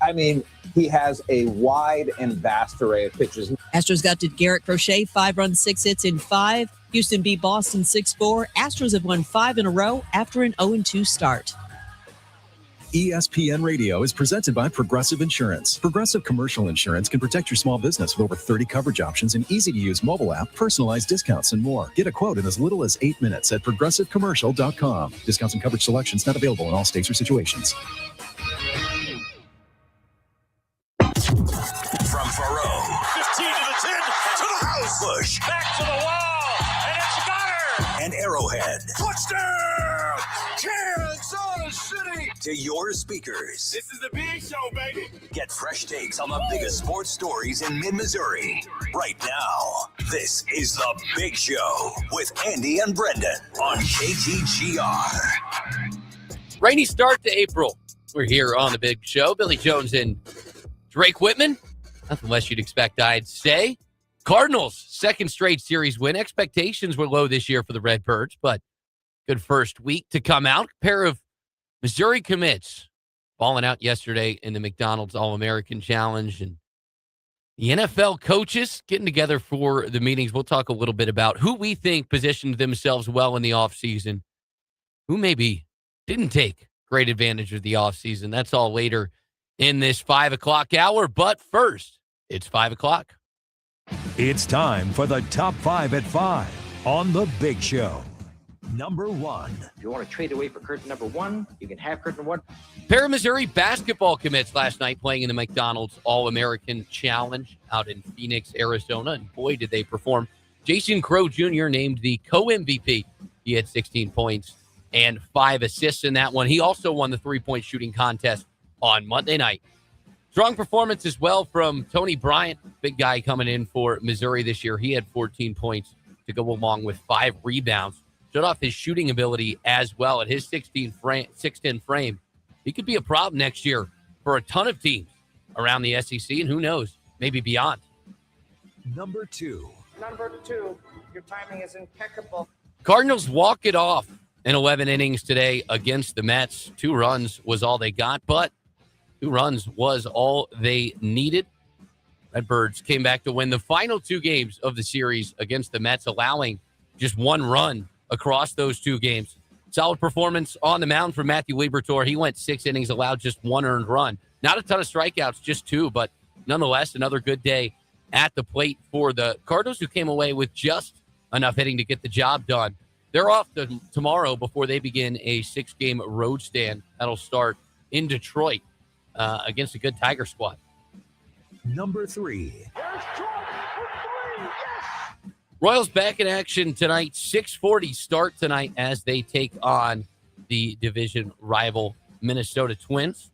I mean, he has a wide and vast array of pitches. Astros got to Garrett Crochet, 5 runs, 6 hits in 5. Houston beat Boston 6-4. Astros have won 5 in a row after an 0-2 start. ESPN Radio is presented by Progressive Insurance. Progressive Commercial Insurance can protect your small business with over 30 coverage options and easy-to-use mobile app, personalized discounts, and more. Get a quote in as little as 8 minutes at progressivecommercial.com. Discounts and coverage selections not available in all states or situations. From Faro. 15 to the 10, to the house. Bush. Back to the wall, and it's got her. And Arrowhead. Touchdown, Kansas City. To your speakers. This is the big show, baby. Get fresh takes on the biggest sports stories in mid-Missouri. Right now, this is The Big Show with Andy and Brendan on KTGR. Rainy start to April. We're here on The Big Show. Billy Jones and Drake Whitman. Nothing less you'd expect, I'd say. Cardinals, second straight series win. Expectations were low this year for the Redbirds, but good first week to come out. A pair of Missouri commits balling out yesterday in the McDonald's All-American Challenge. And the NFL coaches getting together for the meetings. We'll talk a little bit about who we think positioned themselves well in the offseason, who maybe didn't take great advantage of the offseason. That's all later in this 5 o'clock hour. But first, it's 5 o'clock. It's time for the top 5 at 5 on The Big Show. Number 1. If you want to trade away for curtain number 1, you can have curtain 1. Pair of Missouri basketball commits last night playing in the McDonald's All-American Challenge out in Phoenix, Arizona. And boy, did they perform. Jason Crow Jr. named the co-MVP. He had 16 points and 5 assists in that one. He also won the three-point shooting contest on Monday night. Strong performance as well from Tony Bryant, big guy coming in for Missouri this year. He had 14 points to go along with 5 rebounds. Showed off his shooting ability as well at his 6'10" frame. He could be a problem next year for a ton of teams around the SEC, and who knows, maybe beyond. Number 2. Number 2, your timing is impeccable. Cardinals walk it off in 11 innings today against the Mets. 2 runs was all they got, but 2 runs was all they needed. Redbirds came back to win the final 2 games of the series against the Mets, allowing just 1 run across those 2 games. Solid performance on the mound for Matthew Liberatore. He went 6 innings, allowed just 1 earned run. Not a ton of strikeouts, just 2, but nonetheless, another good day at the plate for the Cardinals, who came away with just enough hitting to get the job done. They're off tomorrow before they begin a 6-game road stand that'll start in Detroit against a good Tiger squad. Number 3. Royals back in action tonight. 6:40 start tonight as they take on the division rival Minnesota Twins.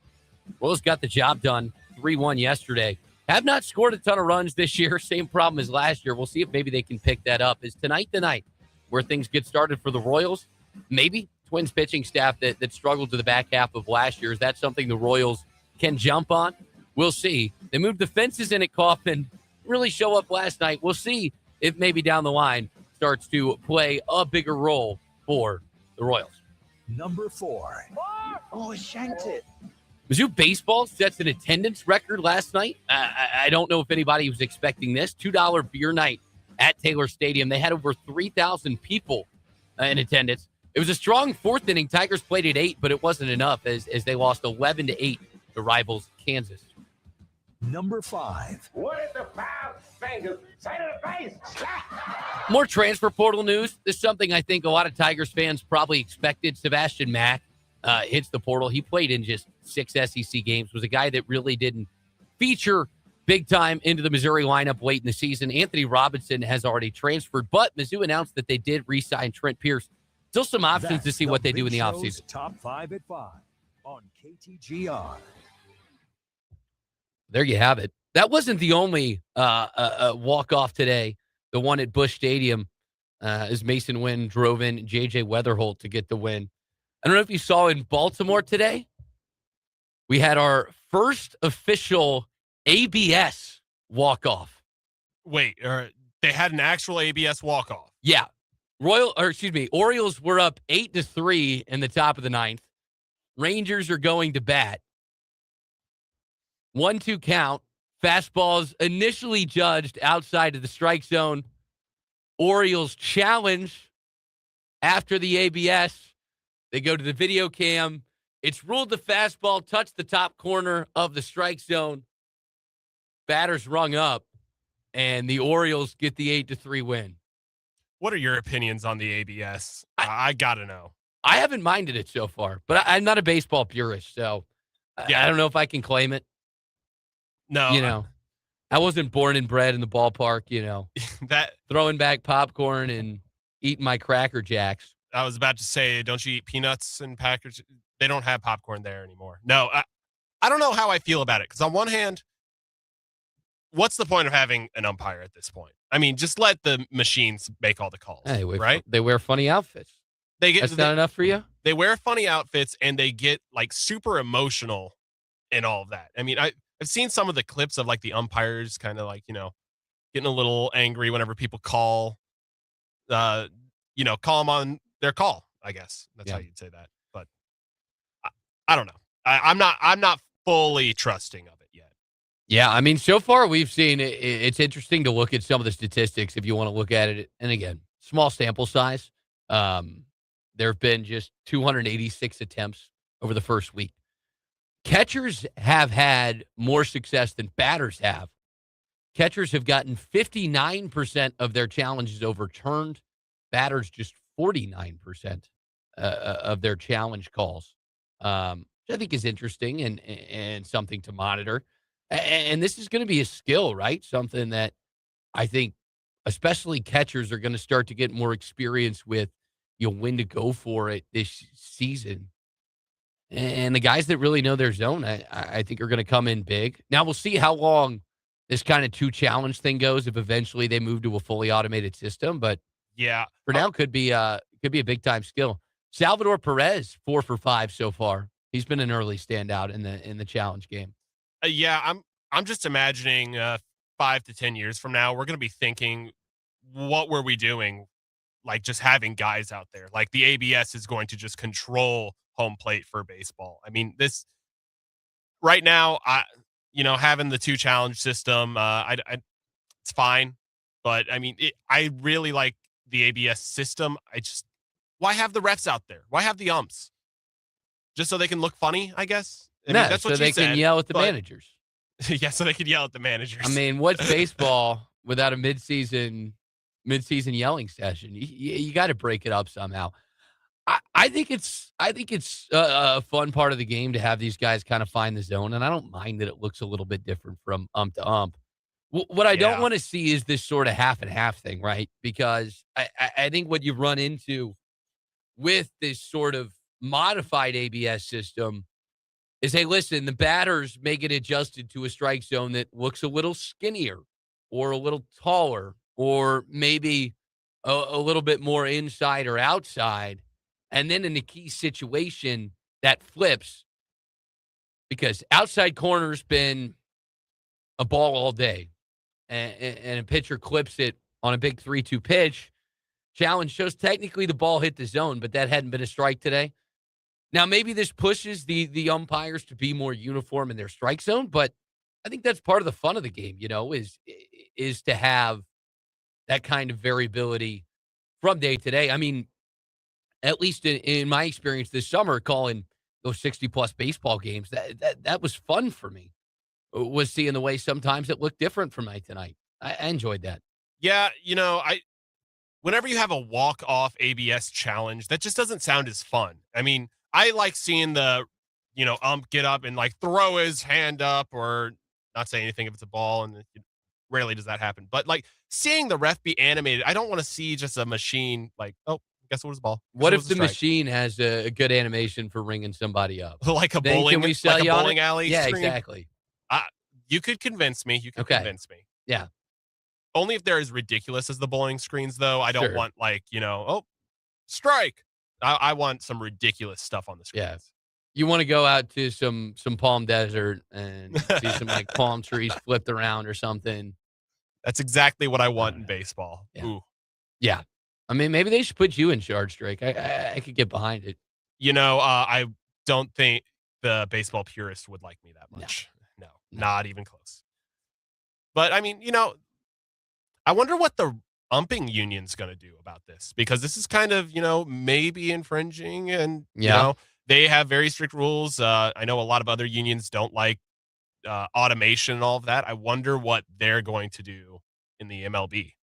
Royals got the job done 3-1 yesterday. Have not scored a ton of runs this year. Same problem as last year. We'll see if maybe they can pick that up. Is tonight the night where things get started for the Royals? Maybe. Twins pitching staff that struggled to the back half of last year. Is that something the Royals can jump on? We'll see. They moved the fences in at Kauffman. Really show up last night. We'll see if maybe down the line starts to play a bigger role for the Royals. Number 4. Oh, shanked it. Mizzou Baseball sets an attendance record last night. I don't know if anybody was expecting this. $2 beer night at Taylor Stadium. They had over 3,000 people in attendance. It was a strong 4th inning. Tigers played at 8, but it wasn't enough as they lost 11-8 to rivals Kansas. Number 5. What is the path fingers. Say to the face. More transfer portal news. This is something I think a lot of Tigers fans probably expected. Sebastian Mack hits the portal. He played in just 6 SEC games, was a guy that really didn't feature big time into the Missouri lineup late in the season. Anthony Robinson has already transferred, but Mizzou announced that they did re-sign Trent Pierce. Still some options to see what they do in the offseason. Top 5 at 5 on KTGR. There you have it. That wasn't the only walk-off today. The one at Busch Stadium as Mason Wynn drove in J.J. Weatherholt to get the win. I don't know if you saw in Baltimore today, we had our first official ABS walk-off. Wait, they had an actual ABS walk-off? Yeah. Orioles were up 8-3 in the top of the ninth. Rangers are going to bat. 1-2 count. Fastballs initially judged outside of the strike zone. Orioles challenge after the ABS. They go to the video cam. It's ruled the fastball touched the top corner of the strike zone. Batters rung up, and the Orioles get the 8-3 win. What are your opinions on the ABS? I got to know. I haven't minded it so far, but I'm not a baseball purist, so I don't know if I can claim it. No. I wasn't born and bred in the ballpark, that throwing back popcorn and eating my Cracker Jacks. I was about to say, don't you eat peanuts and Packers? They don't have popcorn there anymore. No, I don't know how I feel about it. Because on one hand, what's the point of having an umpire at this point? I mean, just let the machines make all the calls, right? They wear funny outfits. That's not enough for you? They wear funny outfits, and they get, super emotional in all of that. I mean, I've seen some of the clips of, the umpires kind of, getting a little angry whenever people call, call them on their call, I guess. That's how you'd say that. But I don't know. I'm not fully trusting of it yet. Yeah, I mean, so far we've seen it's interesting to look at some of the statistics if you want to look at it. And again, small sample size. There have been just 286 attempts over the first week. Catchers have had more success than batters have. Catchers have gotten 59% of their challenges overturned. Batters just 49% of their challenge calls, which I think is interesting and something to monitor. And this is going to be a skill, right? Something that I think especially catchers are going to start to get more experience with, when to go for it this season. And the guys that really know their zone, I think are going to come in big. Now we'll see how long this kind of 2 challenge thing goes if eventually they move to a fully automated system. But yeah, for now could be a big time skill. Salvador Perez 4 for 5 so far. He's been an early standout in the challenge game. I'm just imagining 5 to 10 years from now, we're going to be thinking, what were we doing? Just having guys out there, the ABS is going to just control home plate for baseball. I mean, this right now, having the 2 challenge system, it's fine, but I mean, I really like the ABS system. Why have the refs out there? Why have the umps? Just so they can look funny, I guess. I mean, that's what they can yell at the managers. Yeah, so they can yell at the managers. I mean, what's baseball without a mid-season yelling session? You got to break it up somehow. I think it's a fun part of the game to have these guys kind of find the zone, and I don't mind that it looks a little bit different from ump to ump. What I don't want to see is this sort of half and half thing, right? Because I think what you run into with this sort of modified ABS system is, hey, listen, the batters may get adjusted to a strike zone that looks a little skinnier or a little taller or maybe a little bit more inside or outside. And then in the key situation, that flips because outside corner's been a ball all day. And a pitcher clips it on a big 3-2 pitch. Challenge shows technically the ball hit the zone, but that hadn't been a strike today. Now, maybe this pushes the umpires to be more uniform in their strike zone, but I think that's part of the fun of the game, is to have that kind of variability from day to day. I mean, at least in my experience this summer, calling those 60-plus baseball games, that was fun for me, was seeing the way sometimes it looked different from night to night. I enjoyed that. Yeah, whenever you have a walk-off ABS challenge, that just doesn't sound as fun. I mean, I like seeing the, ump get up and like throw his hand up or not say anything if it's a ball, and rarely does that happen. But like seeing the ref be animated, I don't want to see just a machine like, oh, guess what was a ball? What if the machine has a good animation for ringing somebody up? Like a Then bowling, can we sell like a you on bowling it? alley Yeah, screen? exactly. You could convince me. You could Okay. convince me. Yeah. Only if they're as ridiculous as the bowling screens, though. I don't Sure. want like, strike. I want some ridiculous stuff on the screens. Yeah. You want to go out to some Palm Desert and see some like palm trees flipped around or something. That's exactly what I want in baseball. Yeah. Ooh. Yeah. I mean, maybe they should put you in charge, Drake. I could get behind it. I don't think the baseball purist would like me that much. No, not even close. But I mean, I wonder what the umping union's going to do about this, because this is kind of, maybe infringing, and, they have very strict rules. I know a lot of other unions don't like automation and all of that. I wonder what they're going to do in the MLB.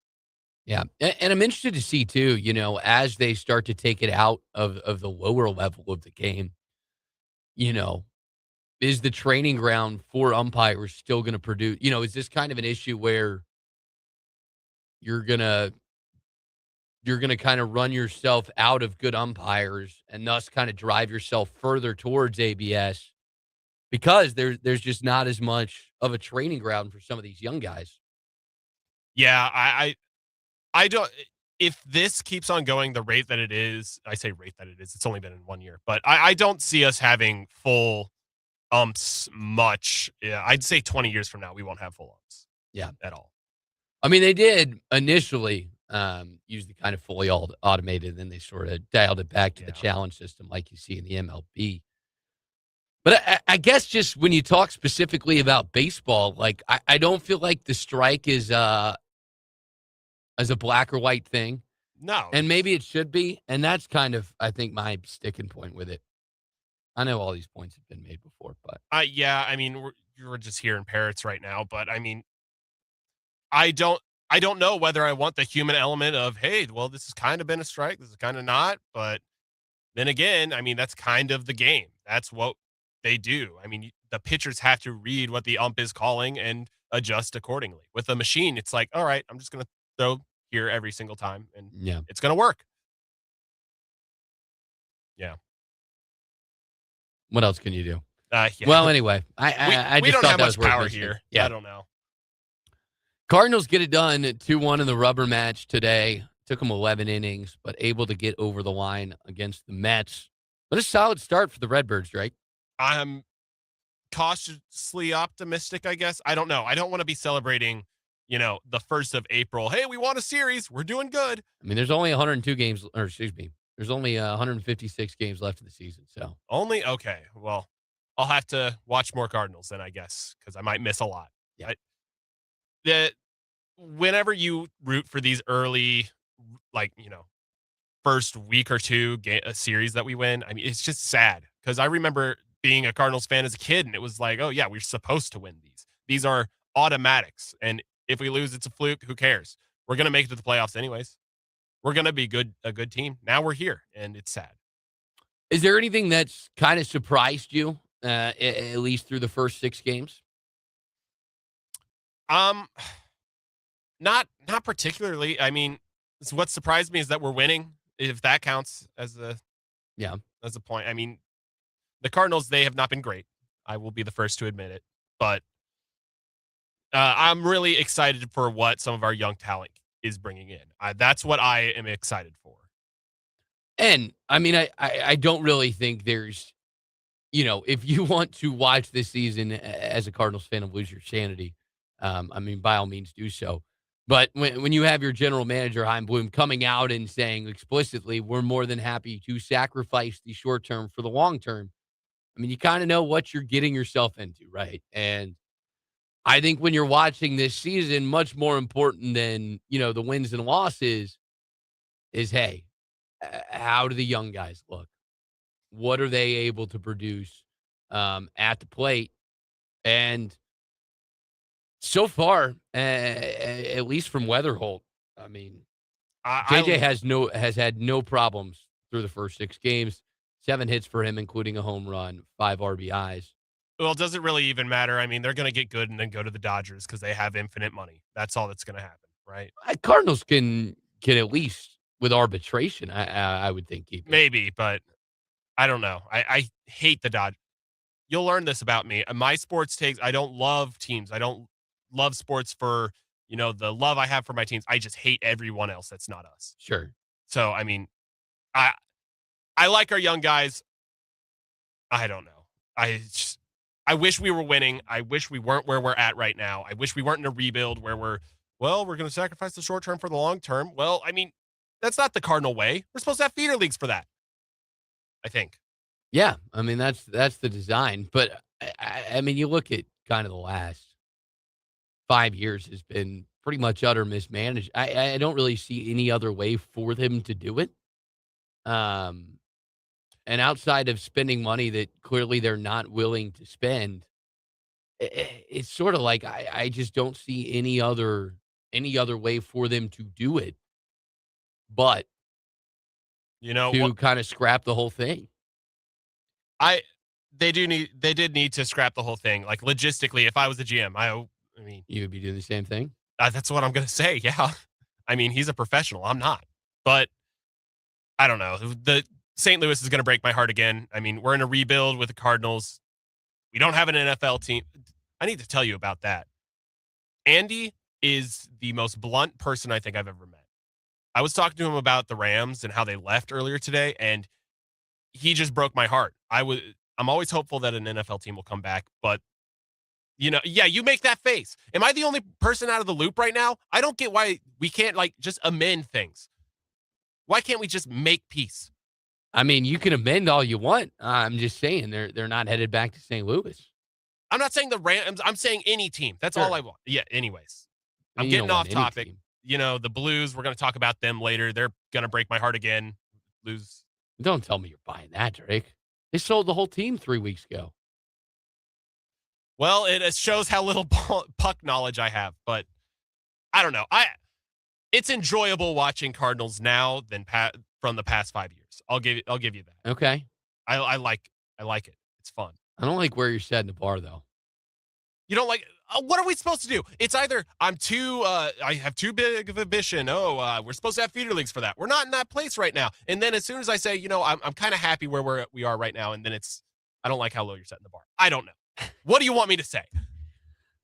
Yeah. And I'm interested to see too, as they start to take it out of the lower level of the game, is the training ground for umpires still going to produce, is this kind of an issue where you're going to kind of run yourself out of good umpires and thus kind of drive yourself further towards ABS because there's just not as much of a training ground for some of these young guys. Yeah, I don't. If this keeps on going the rate that it is, I say rate that it is, it's only been in 1 year, but I don't see us having full umps much. Yeah, I'd say 20 years from now, we won't have full umps. Yeah. At all. I mean, they did initially use the kind of fully automated, and then they sort of dialed it back to the challenge system like you see in the MLB. But I guess just when you talk specifically about baseball, like I don't feel like the strike is as a black or white thing. No. And maybe it should be. And that's kind of, I think, my sticking point with it. I know all these points have been made before, but. Yeah, I mean, we're just hearing parrots right now, but I mean, I don't know whether I want the human element of, hey, well, this has kind of been a strike. This is kind of not. But then again, I mean, that's kind of the game. That's what they do. I mean, the pitchers have to read what the ump is calling and adjust accordingly. With a machine, it's like, all right, I'm just going to throw here every single time, and it's going to work. Yeah. What else can you do? Yeah. Well, anyway, I we just don't thought have that much was worth power mentioning. here. Yeah. I don't know. Cardinals get it done 2-1 in the rubber match today. Took them 11 innings, but able to get over the line against the Mets. But a solid start for the Redbirds, Drake. I'm cautiously optimistic, I guess. I don't know. I don't want to be celebrating, the 1st of April. Hey, we won a series. We're doing good. I mean, there's only 102 games, or excuse me, there's only 156 games left of the season. So only? Okay. Well, I'll have to watch more Cardinals then, I guess, because I might miss a lot. Yeah. Whenever you root for these early, first week or two a series that we win, I mean, it's just sad because I remember being a Cardinals fan as a kid, and it was like, oh yeah, we're supposed to win these. These are automatics, and if we lose, it's a fluke. Who cares? We're gonna make it to the playoffs anyways. We're gonna be a good team. Now we're here, and it's sad. Is there anything that's kind of surprised you, at least through the first 6 games? Not particularly. I mean, what surprised me is that we're winning, if that counts as a point. I mean, the Cardinals, they have not been great. I will be the first to admit it. But I'm really excited for what some of our young talent is bringing in. That's what I am excited for. And, I mean, I don't really think there's, if you want to watch this season as a Cardinals fan and lose your sanity, I mean, by all means do so. But when you have your general manager, Chaim Bloom, coming out and saying explicitly, we're more than happy to sacrifice the short term for the long term, I mean, you kind of know what you're getting yourself into, right? And I think when you're watching this season, much more important than, the wins and losses is, hey, how do the young guys look? What are they able to produce at the plate? And So far, at least from Weatherholt, I mean, JJ has had no problems through the first 6 games. 7 hits for him, including a home run, 5 RBIs. Well, does it really even matter? I mean, they're going to get good and then go to the Dodgers because they have infinite money. That's all that's going to happen, right? Cardinals can at least, with arbitration, I would think keep it. Maybe, but I don't know. I hate the Dodgers. You'll learn this about me. My sports takes, I don't love teams. I don't love sports for, the love I have for my teams. I just hate everyone else that's not us. Sure. So, I mean, I like our young guys. I don't know. I wish we were winning. I wish we weren't where we're at right now. I wish we weren't in a rebuild where we're going to sacrifice the short term for the long term. Well, I mean, that's not the Cardinal way. We're supposed to have feeder leagues for that, I think. Yeah, I mean, that's the design. But, I mean, you look at kind of the last 5 years has been pretty much utter mismanaged. I don't really see any other way for them to do it. And outside of spending money that clearly they're not willing to spend, it's sort of like I just don't see any other way for them to do it, but to kind of scrap the whole thing. They did need to scrap the whole thing. Like logistically, if I was the GM, I mean, you would be doing the same thing. That's what I'm going to say. Yeah. I mean, he's a professional. I'm not, but I don't know. The St. Louis is going to break my heart again. I mean, we're in a rebuild with the Cardinals. We don't have an NFL team. I need to tell you about that. Andy is the most blunt person I think I've ever met. I was talking to him about the Rams and how they left earlier today, and he just broke my heart. I'm always hopeful that an NFL team will come back, but you make that face. Am I the only person out of the loop right now? I don't get why we can't just amend things. Why can't we just make peace? I mean, you can amend all you want. I'm just saying they're not headed back to St. Louis. I'm not saying the Rams. I'm saying any team. That's all I want. Yeah. Anyways, I'm getting off topic. The Blues. We're going to talk about them later. They're going to break my heart again. Lose. Don't tell me you're buying that, Drake. They sold the whole team 3 weeks ago. Well, it shows how little puck knowledge I have, but I don't know. It's enjoyable watching Cardinals now than from the past 5 years. I'll give you that. Okay. I like it. It's fun. I don't like where you're setting the bar, though. You don't like what are we supposed to do? It's either I have too big of ambition. We're supposed to have feeder leagues for that. We're not in that place right now. And then as soon as I say, I'm kind of happy where we are right now, and then I don't like how low you're setting the bar. I don't know. What do you want me to say?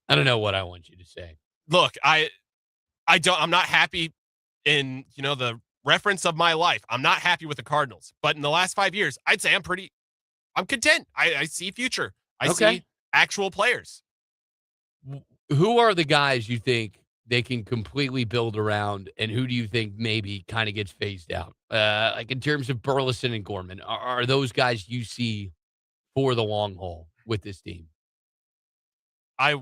I don't know what I want you to say. Look, I'm not happy in, the reference of my life. I'm not happy with the Cardinals, but in the last 5 years, I'd say I'm content. I see future. I see actual players. Who are the guys you think they can completely build around, and who do you think maybe kind of gets phased out? Like in terms of Burleson and Gorman, are those guys you see for the long haul with this team? I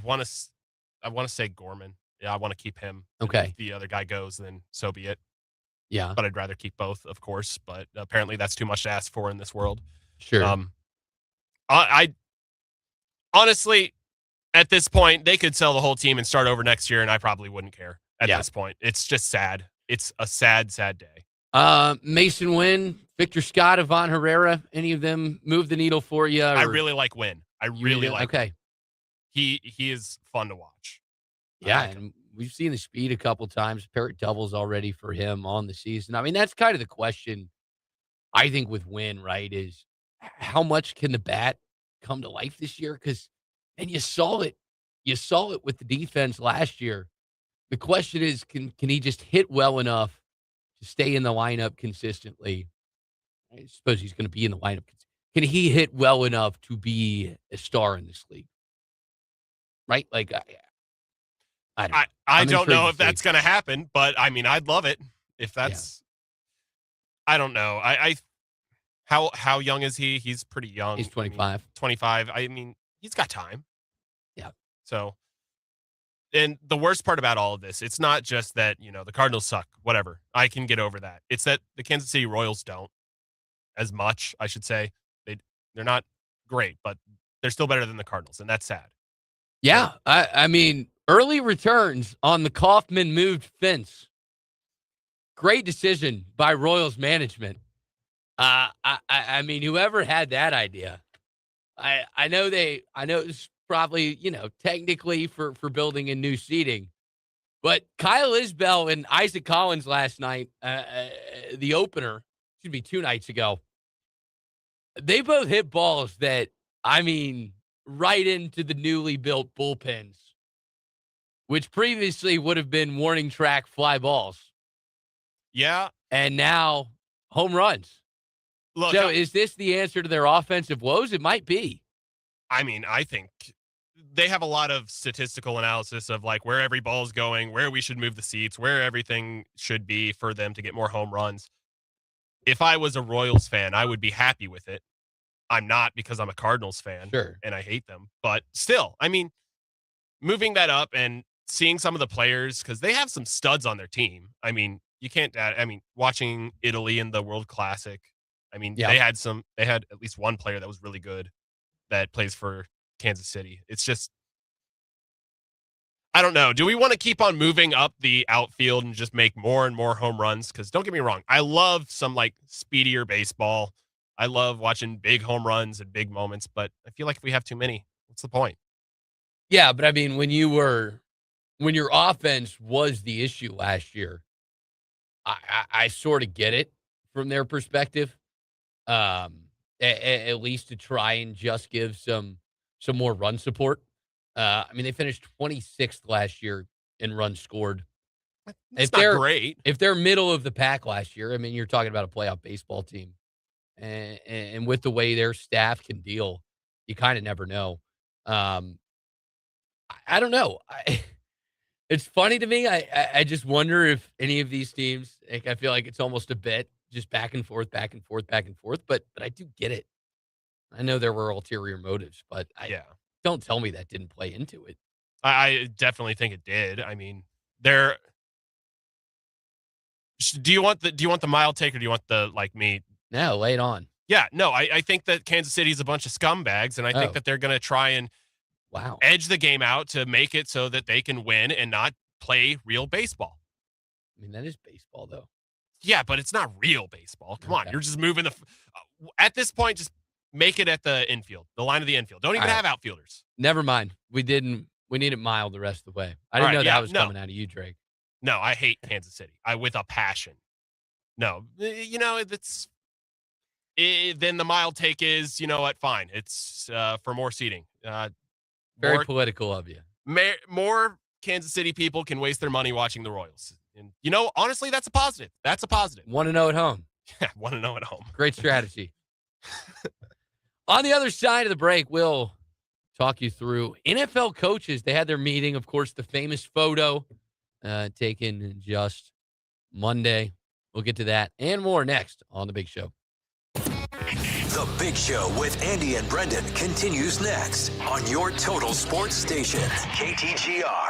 want to say Gorman. Yeah, I want to keep him. Okay. If the other guy goes, then so be it. Yeah. But I'd rather keep both, of course. But apparently that's too much to ask for in this world. Sure. I honestly, at this point, they could sell the whole team and start over next year, and I probably wouldn't care at this point. It's just sad. It's a sad, sad day. Mason Wynn, Victor Scott, Ivan Herrera, any of them move the needle for you? I really like Wynn. I really like Wynn. He is fun to watch. Yeah, and we've seen the speed a couple times. Parrot doubles already for him on the season. I mean, that's kind of the question, I think, with Wynn, right, is how much can the bat come to life this year? And you saw it with the defense last year. The question is, can he just hit well enough to stay in the lineup consistently? I suppose he's going to be in the lineup. Can he hit well enough to be a star in this league? Right? Like, I don't know if that's going to happen, but I mean, I'd love it if that's. Yeah. I don't know. How young is he? He's pretty young. He's 25. 25. I mean, he's got time. Yeah. So, and the worst part about all of this, it's not just that, the Cardinals suck, whatever. I can get over that. It's that the Kansas City Royals don't as much, I should say. They're not great, but they're still better than the Cardinals, and that's sad. Yeah, I mean, early returns on the Kaufman moved fence. Great decision by Royals management. I mean, whoever had that idea, I know it's probably, technically for building in new seating, but Kyle Isbell and Isaac Collins last night, the opener, 2 nights ago, they both hit balls that, I mean, right into the newly built bullpens, which previously would have been warning track fly balls. Yeah. And now home runs. Look, so is this the answer to their offensive woes? It might be. I mean, I think they have a lot of statistical analysis of like where every ball is going, where we should move the seats, where everything should be for them to get more home runs. If I was a Royals fan, I would be happy with it. I'm not, because I'm a Cardinals fan and I hate them. But still, I mean, moving that up and seeing some of the players, because they have some studs on their team. I mean, you can't, watching Italy in the World Classic, I mean, they had at least one player that was really good that plays for Kansas City. It's just, I don't know. Do we want to keep on moving up the outfield and just make more and more home runs? Because don't get me wrong, I love some like speedier baseball. I love watching big home runs and big moments, but I feel like if we have too many, what's the point? Yeah, but I mean, when your offense was the issue last year, I sort of get it from their perspective. At least to try and just give some more run support. I mean, they finished 26th last year in runs scored. It's not great. If they're middle of the pack last year, I mean, you're talking about a playoff baseball team. And with the way their staff can deal, you kind of never know. I don't know. It's funny to me. I just wonder if any of these teams, like, I feel like it's almost a bet, just back and forth. But I do get it. I know there were ulterior motives, but don't tell me that didn't play into it. I definitely think it did. I mean, do you want the mild take, or do you want the like me? No, lay it on. Yeah, no, I think that Kansas City is a bunch of scumbags, and I think that they're going to try and edge the game out to make it so that they can win and not play real baseball. I mean, that is baseball, though. Yeah, but it's not real baseball. Come on, you're just moving at this point, just make it at the infield, the line of the infield. Don't even have outfielders. Never mind. We need it mild the rest of the way. I didn't know that was coming out of you, Drake. No, I hate Kansas City. With a passion. No, then the mild take is, you know what? Fine. It's for more seating. Very political of you. More Kansas City people can waste their money watching the Royals. And, honestly, that's a positive. That's a positive. 1-0 at home. Yeah, 1-0 at home. Great strategy. On the other side of the break, we'll talk you through NFL coaches. They had their meeting, of course, the famous photo taken just Monday. We'll get to that and more next on The Big Show. The Big Show with Andy and Brendan continues next on your total sports station, KTGR.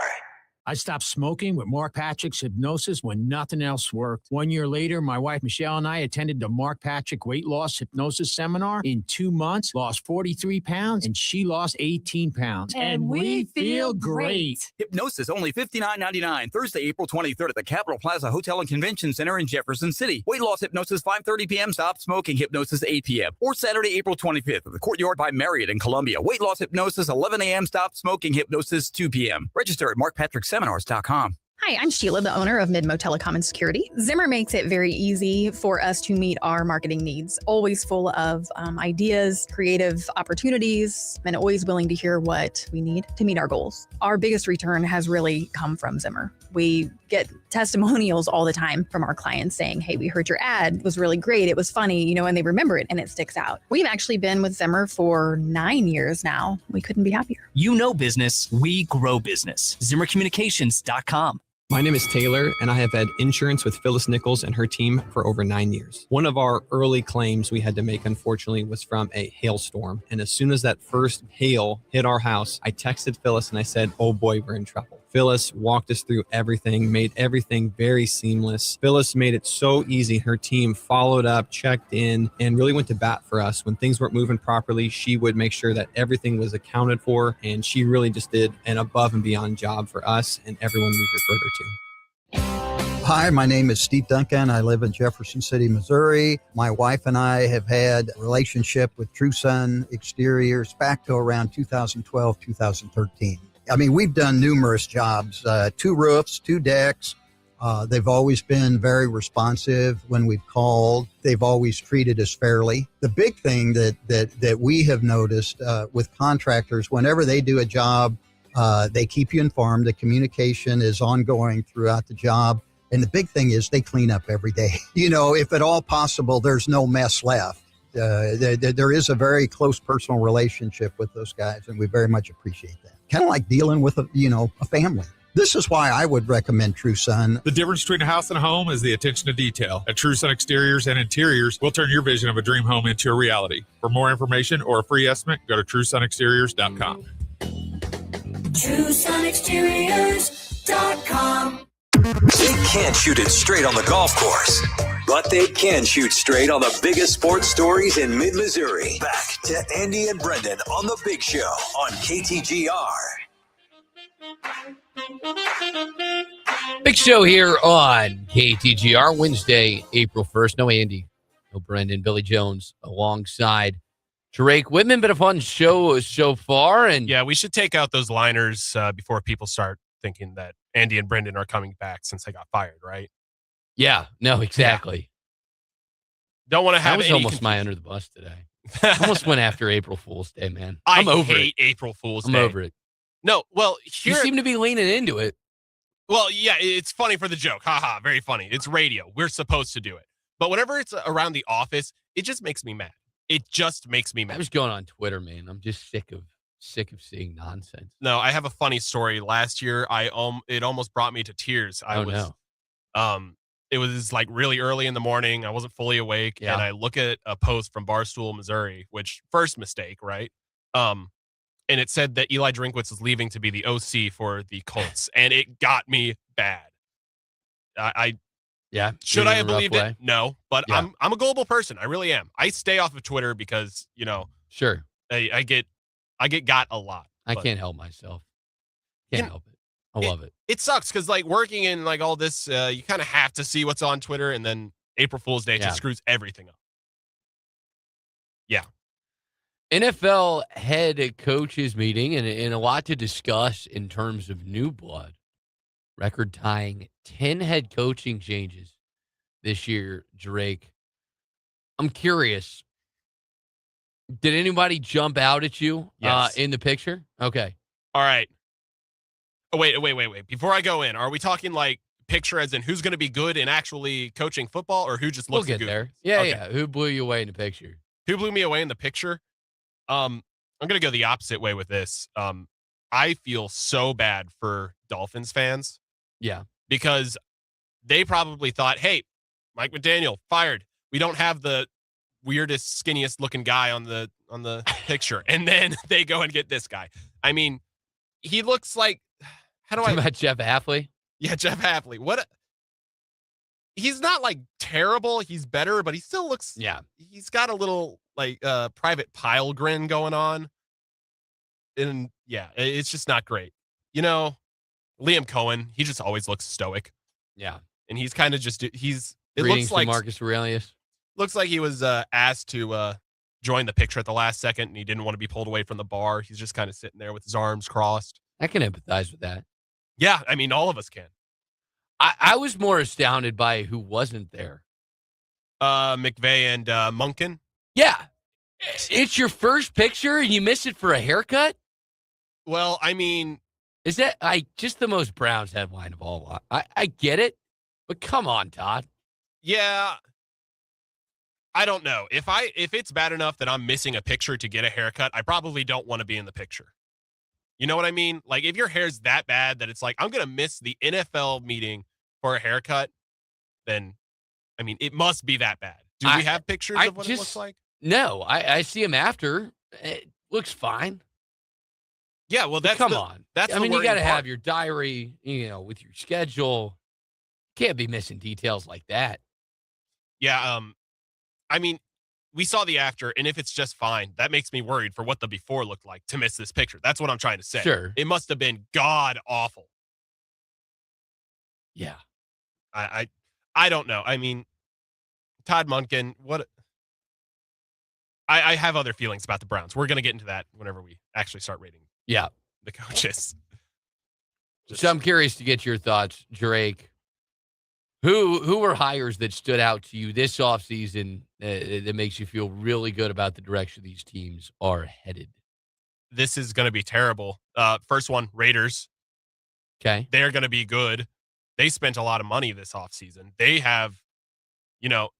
I stopped smoking with Mark Patrick's hypnosis when nothing else worked. 1 year later, my wife Michelle and I attended the Mark Patrick weight loss hypnosis seminar. In 2 months, lost 43 pounds, and she lost 18 pounds. And we feel great. Hypnosis, only $59.99. Thursday, April 23rd at the Capitol Plaza Hotel and Convention Center in Jefferson City. Weight loss hypnosis, 5:30 p.m. Stop smoking hypnosis, 8 p.m. Or Saturday, April 25th at the Courtyard by Marriott in Columbia. Weight loss hypnosis, 11 a.m. Stop smoking hypnosis, 2 p.m. Register at markpatrickseminars.com. Hi, I'm Sheila, the owner of Midmo Telecom and Security. Zimmer makes it very easy for us to meet our marketing needs. Always full of ideas, creative opportunities, and always willing to hear what we need to meet our goals. Our biggest return has really come from Zimmer. We get testimonials all the time from our clients saying, hey, we heard your ad. It was really great. It was funny, and they remember it and it sticks out. We've actually been with Zimmer for 9 years now. We couldn't be happier. You know business, we grow business. ZimmerCommunications.com. My name is Taylor, and I have had insurance with Phyllis Nichols and her team for over 9 years. One of our early claims we had to make, unfortunately, was from a hailstorm. And as soon as that first hail hit our house, I texted Phyllis and I said, oh boy, we're in trouble. Phyllis walked us through everything, made everything very seamless. Phyllis made it so easy. Her team followed up, checked in, and really went to bat for us. When things weren't moving properly, she would make sure that everything was accounted for, and she really just did an above and beyond job for us and everyone we referred her to. Hi, my name is Steve Duncan. I live in Jefferson City, Missouri. My wife and I have had a relationship with True Sun Exteriors back to around 2012, 2013. I mean, we've done numerous jobs, 2 roofs, 2 decks. They've always been very responsive when we've called. They've always treated us fairly. The big thing that we have noticed with contractors, whenever they do a job, they keep you informed. The communication is ongoing throughout the job. And the big thing is they clean up every day. You know, if at all possible, there's no mess left. There is a very close personal relationship with those guys, and we very much appreciate that. Kind of like dealing with a family. This is why I would recommend True Sun. The difference between a house and a home is the attention to detail. At True Sun Exteriors and Interiors, we'll turn your vision of a dream home into a reality. For more information or a free estimate, go to TrueSunExteriors.com. TrueSunExteriors.com. They can't shoot it straight on the golf course, but they can shoot straight on the biggest sports stories in mid-Missouri. Back to Andy and Brendan on The Big Show on KTGR. Big Show here on KTGR, Wednesday, April 1st. No Andy, no Brendan, Billy Jones alongside Drake Whitman. Been a fun show so far. And yeah, we should take out those liners before people start thinking that Andy and Brendan are coming back since they got fired, right? Yeah, no, exactly. Yeah. Don't want to have that was almost my under the bus today. Almost went after April Fool's Day, man. I over hate it. April Fool's Day. I'm over it. No, well, you seem to be leaning into it. Well, yeah, it's funny for the joke. Haha, very funny. It's radio. We're supposed to do it. But whenever it's around the office, it just makes me mad. It just makes me mad. I was going on Twitter, man. I'm just sick of seeing nonsense. No, I have a funny story. Last year, it almost brought me to tears. It was like really early in the morning. I wasn't fully awake, and I look at a post from Barstool, Missouri, which first mistake, right? And it said that Eli Drinkwitz is leaving to be the OC for the Colts, and it got me bad. Should I have believed it? No, but I'm a gullible person. I really am. I stay off of Twitter because sure, I get got a lot. I can't help myself. Can't help it. I love it. It sucks because like working in like all this, you kind of have to see what's on Twitter, and then April Fool's Day just screws everything up. Yeah. NFL head coaches meeting and a lot to discuss in terms of new blood. Record tying 10 head coaching changes this year, Drake. I'm curious. Did anybody jump out at you in the picture? Okay. All right. Oh, wait. Before I go in, are we talking like picture as in who's going to be good in actually coaching football or who just looks good? We'll get there. Yeah. Who blew you away in the picture? Who blew me away in the picture? I'm going to go the opposite way with this. I feel so bad for Dolphins fans. Yeah. Because they probably thought, hey, Mike McDaniel fired. We don't have the weirdest, skinniest looking guy on the picture. And then they go and get this guy. I mean, he looks like, about Jeff Hafley? Yeah, Jeff Hafley. He's not like terrible. He's better, but he still looks, he's got a little like private pile grin going on. And it's just not great. Liam Cohen, he just always looks stoic. Yeah. And he's kind of just, it Greetings looks like Marcus Aurelius. Looks like he was asked to join the picture at the last second and he didn't want to be pulled away from the bar. He's just kind of sitting there with his arms crossed. I can empathize with that. Yeah. I mean, all of us can. I was more astounded by who wasn't there. McVay and Munkin. Yeah. It's your first picture and you miss it for a haircut? Well, I mean, is that just the most Browns headline of all? I get it, but come on, Todd. Yeah. I don't know. If it's bad enough that I'm missing a picture to get a haircut, I probably don't want to be in the picture. You know what I mean? Like if your hair's that bad that it's like, I'm going to miss the NFL meeting for a haircut, then, I mean, it must be that bad. Do we have pictures of what it looks like? No, I see him after. It looks fine. Yeah, well, that's That's I mean, you got got to have your diary, with your schedule. Can't be missing details like that. Yeah. I mean, we saw the after, and if it's just fine, that makes me worried for what the before looked like to miss this picture. That's what I'm trying to say. Sure. It must have been god awful. Yeah. I don't know. I mean, Todd Monken, what? I have other feelings about the Browns. We're going to get into that whenever we actually start rating the coaches. So I'm curious to get your thoughts, Drake. Who were hires that stood out to you this offseason that makes you feel really good about the direction these teams are headed? This is going to be terrible. First one, Raiders. Okay. They're going to be good. They spent a lot of money this offseason. They have,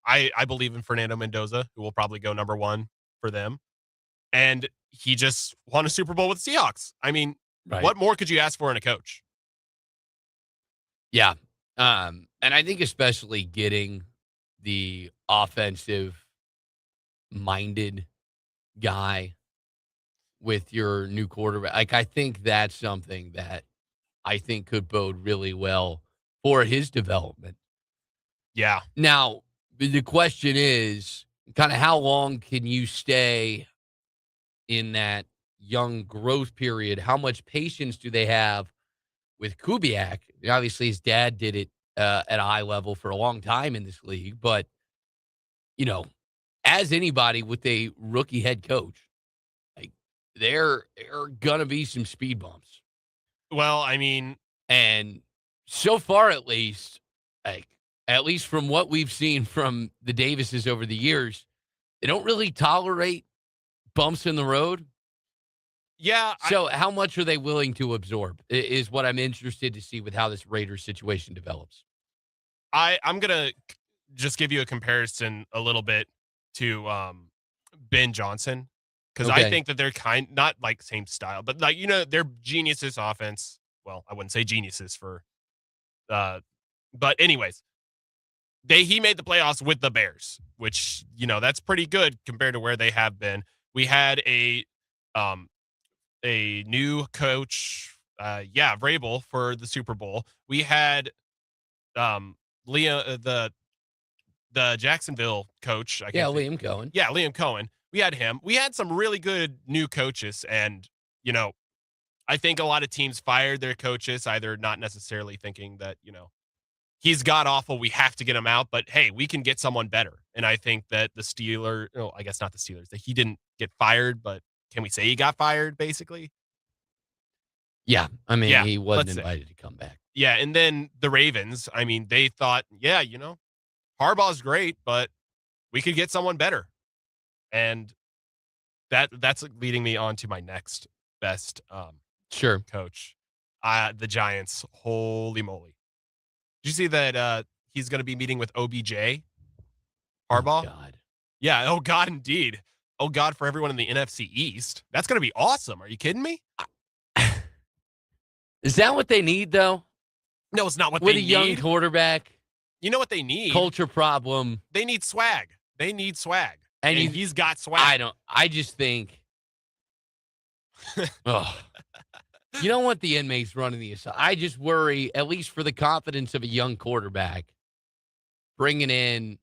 I believe in Fernando Mendoza, who will probably go number one for them. And he just won a Super Bowl with the Seahawks. I mean, what more could you ask for in a coach? Yeah. And I think especially getting the offensive-minded guy with your new quarterback. Like, I think that's something that I think could bode really well for his development. Yeah. Now, the question is kind of how long can you stay in that young growth period? How much patience do they have with Kubiak? Obviously, his dad did it at a high level for a long time in this league. But, as anybody with a rookie head coach, like there are going to be some speed bumps. Well, I mean. And so far, at least from what we've seen from the Davises over the years, they don't really tolerate bumps in the road. Yeah. So how much are they willing to absorb is what I'm interested to see with how this Raiders situation develops. I'm going to just give you a comparison a little bit to Ben Johnson, because I think that they're not like same style, but like, they're geniuses offense. Well, I wouldn't say geniuses for, but anyways, he made the playoffs with the Bears, which, that's pretty good compared to where they have been. We had a new coach, Vrabel for the Super Bowl. We had the Jacksonville coach. Liam Cohen. Yeah, Liam Cohen. We had him. We had some really good new coaches, and I think a lot of teams fired their coaches, either not necessarily thinking that he's god awful, we have to get him out, but hey, we can get someone better. And I think that the Steelers, I guess not the Steelers, that he didn't get fired, but can we say he got fired, basically? Yeah. I mean, he wasn't invited to come back. Yeah. And then the Ravens, I mean, they thought, Harbaugh's great, but we could get someone better. And that's leading me on to my next best coach. The Giants. Holy moly. Did you see that he's going to be meeting with OBJ? Harbaugh? Oh, God. Yeah. Oh, God, indeed. Oh, God, for everyone in the NFC East. That's going to be awesome. Are you kidding me? Is that what they need, though? No, it's not what they need. With a young quarterback. You know what they need? Culture problem. They need swag. And he's got swag. I just think. You don't want the inmates running the assault. I just worry, at least for the confidence of a young quarterback, bringing in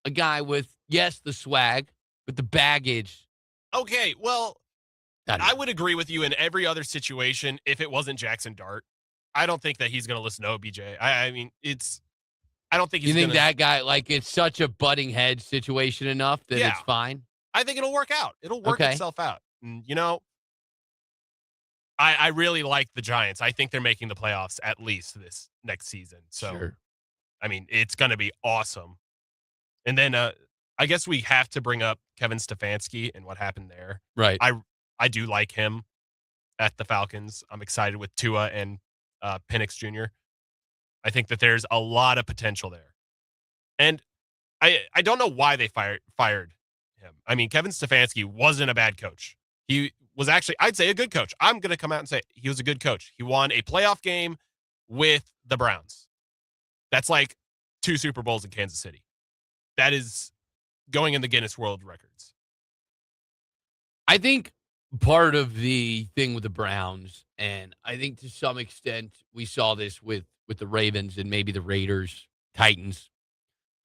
a guy with, yes, the swag, but the baggage. Okay, well, I would agree with you in every other situation if it wasn't Jackson Dart. I don't think that he's going to listen to OBJ. I mean, I don't think he's You think that guy, like, it's such a butting head situation enough that it's fine? I think it'll work out. It'll work itself out. And, I really like the Giants. I think they're making the playoffs at least this next season. So, I mean, it's going to be awesome. And then I guess we have to bring up Kevin Stefanski and what happened there. Right. I do like him at the Falcons. I'm excited with Tua and Penix Jr. I think that there's a lot of potential there. And I don't know why they fired him. I mean, Kevin Stefanski wasn't a bad coach. He was actually, I'd say, a good coach. I'm going to come out and say he was a good coach. He won a playoff game with the Browns. That's like 2 Super Bowls in Kansas City. That is going in the Guinness World Records. I think part of the thing with the Browns, and I think to some extent we saw this with the Ravens and maybe the Raiders, Titans.